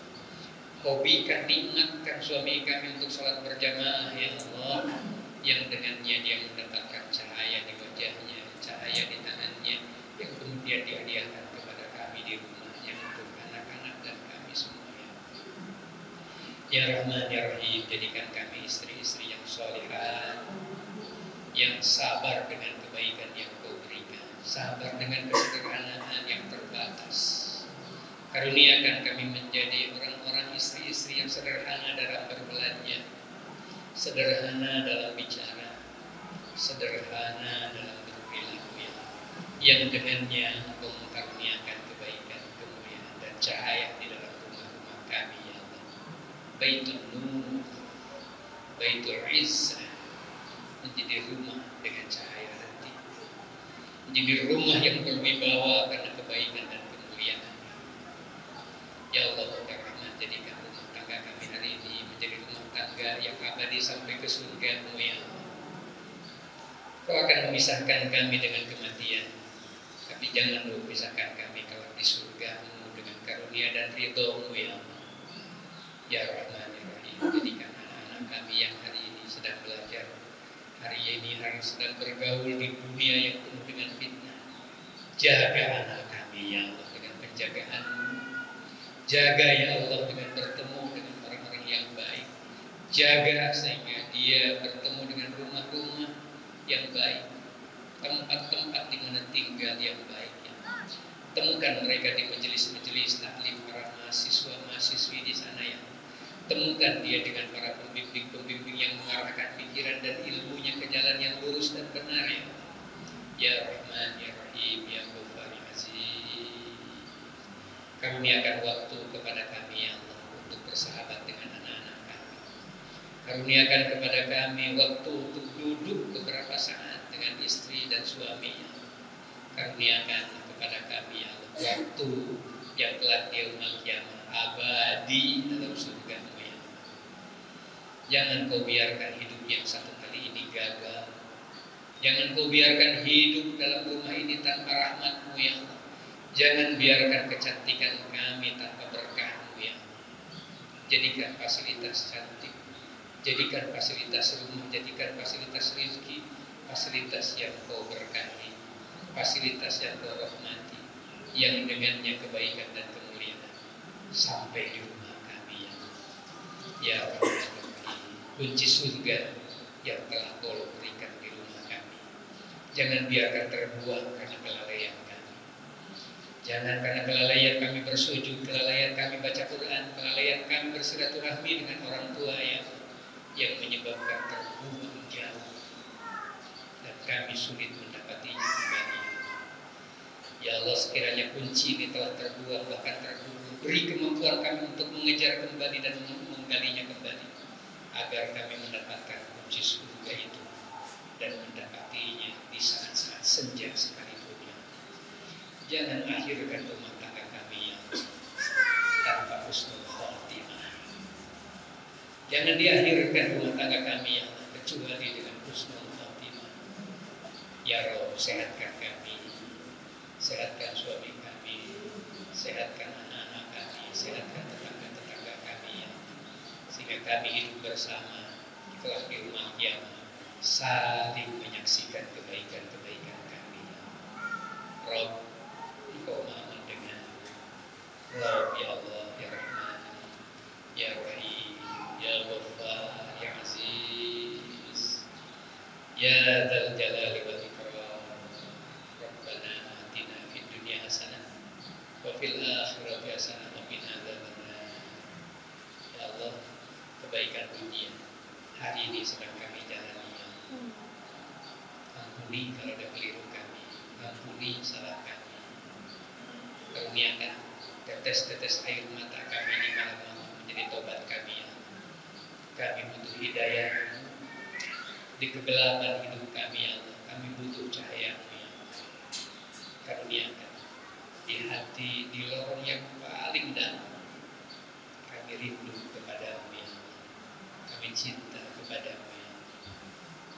Hobikan, nikmatkan suami kami untuk sholat berjamaah ya Allah, yang dengannya dia mendapatkan cahaya di wajahnya, cahaya di tangannya, yang kemudian dihadiahkan kepada kami di rumahnya untuk anak-anak dan kami semua ya. Ya Rahman Ya Rahim, jadikan kami istri-istri yang salihah, yang sabar dengan kebaikan yang Kau berikan, sabar dengan kesederhanaan yang terbatas. Karuniakan kami menjadi orang-orang istri-istri yang sederhana dalam berbelanja, sederhana dalam bicara, sederhana dalam berperilaku, yang dengannya Engkau mengkaruniakan kebaikan, kemuliaan dan cahaya di dalam rumah-rumah kami, ya Allah. Baitul Nur, Baitul Izzah, menjadi rumah dengan cahaya hati, menjadi rumah yang berwibawa karena kebaikan dan kemuliaan. Ya Allah, ya Rahman, jadikan rumah tangga kami hari ini menjadi rumah tangga yang abadi sampai ke surga-Mu, ya Allah. Kau akan memisahkan kami dengan kematian, tapi jangan Lu pisahkan kami kalau di surga-Mu dengan karunia dan ridho-Mu, ya Allah. Ya Rahman Ya Rahim, jadikan anak-anak kami yang hari ini sedang belajar, hari ini harus sedang bergaul di dunia yang penuh dengan fitnah. Jaga anak kami, ya Allah, dengan penjagaan-Mu. Jaga, ya Allah, dengan bertemu dengan orang-orang yang baik. Jaga sehingga dia bertemu dengan rumah-rumah yang baik, tempat-tempat di mana tinggal yang baik, ya. Temukan mereka di majelis-majelis taklim para mahasiswa-mahasiswi di sana, ya. Temukan dia dengan para pembimbing-pembimbing yang mengarahkan pikiran dan ilmunya ke jalan yang lurus dan benar, ya. Ya Rahman Ya Rahim Ya Ghafur Ya Aziz, karuniakan waktu kepada kami, ya Allah, untuk bersahabat dengan anak-anak kami. Karuniakan kepada kami waktu untuk duduk beberapa saat dengan istri dan suami, ya. Karuniakan kepada kami, ya Allah, waktu yang kelak di yaumul qiyamah abadi dalam surga-Mu, ya. Jangan Kau biarkan hidup yang satu kali ini gagal. Jangan Kau biarkan hidup dalam rumah ini tanpa rahmat-Mu, ya Allah. Jangan biarkan kecantikan kami tanpa berkah-Mu, ya. Jadikan fasilitas cantik, jadikan fasilitas rumah, jadikan fasilitas rezeki, fasilitas yang Kau berkahi, fasilitas yang Kau rahmati, yang dengannya kebaikan dan kemuliaan sampai di rumah kami, ya. Ya Allah, kunci surga yang telah Kau berikan di rumah kami, jangan biarkan terbuang karena kelalaian kami. Jangan karena kelalaian kami bersujud, kelalaian kami baca Quran, kelalaian kami bersilaturahmi dengan orang tua, ya, yang menyebabkan terbuang jauh dan kami sulit mendapatinya kembali. Ya Allah, sekiranya kunci ini telah terbuang, bahkan terbuang, beri kemampuan kami untuk mengejar kembali dan menggalinya kembali, agar kami mendapatkan kunci surga itu dan mendapatinya di saat-saat senja sekalipun, ya. Jangan akhirkan rumah tangga kami, ya, tanpa husnul khotimah. Jangan diakhirkan rumah tangga kami, ya, kecuali dengan husnul khotimah. Ya Rabb, sehatkan kami, sehatkan suami kami, sehatkan anak-anak kami, sehatkan tetangga-tetangga kami, ya, sehingga kami hidup bersama kelak di rumah kiamat, saling menyaksikan kebaikan-kebaikan kami, ya. Rabb, Engkau Maha mendengar. Rabb, ya Allah, ya Rahman, ya Rahim, ya Ghafur, ya Aziz, ya Dzal Jalali wal Ikram. Rabbana atina fid dunya hasanah wa fil akhirati hasanah wa qina adzabannar. Ya Allah, kebaikan dunia hari ini sedang kami jalani, ya. Ampuni kalau ada keliru kami, ampuni salah kami. Karuniakan tetes-tetes air mata kami ini malam menjadi tobat kami, ya. Kami butuh hidayah di kegelapan hidup kami, ya Allah. Kami butuh cahaya-Mu, ya. Karuniakan di hati, di lorong yang paling dalam kami rindu kepada-Mu, ya. Kami cinta kepada-Mu, ya.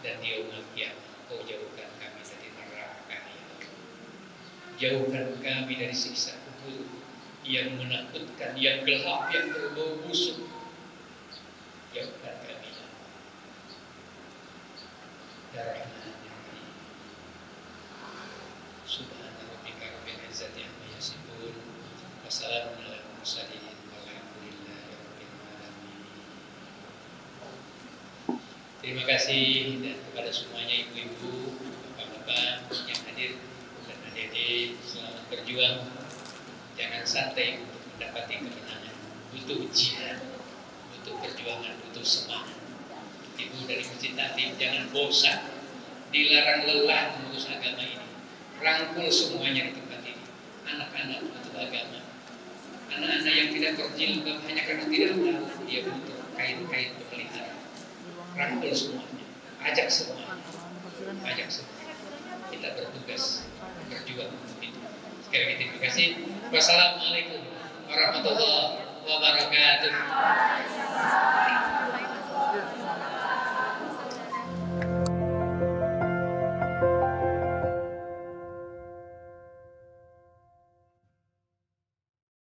Dan di yaumul qiyamah Kau jauhkan kami dari neraka, ya. Jauhkan kami dari siksa kubur yang menakutkan, yang gelap, yang berbau busuk. Jauhkan kami, ya. Ya Rahman Ya Rahim. Subhana rabbika rabbil izzati amma yasifun, wassalamun alal mursalin, walhamdulillahi rabbil alamin. Terima kasih dan kepada semuanya ibu-ibu, bapak-bapak yang hadir dan adik-adik, selamat berjuang. Jangan santai untuk mendapati kemenangan. Butuh jihad, butuh perjuangan, butuh semangat. Ibu dari Masjid Taklim jangan bosan, dilarang lelah mengurus agama ini. Rangkul semuanya di tempat ini. Anak-anak butuh agama. Anak-anak yang tidak berjilbab hanya karena tidak tahu, dia butuh kain-kain pemelihara. Rangkul semuanya, ajak semuanya, kita bertugas berjuang untuk itu. Sekali lagi terima kasih. Wassalamualaikum warahmatullahi wabarakatuh.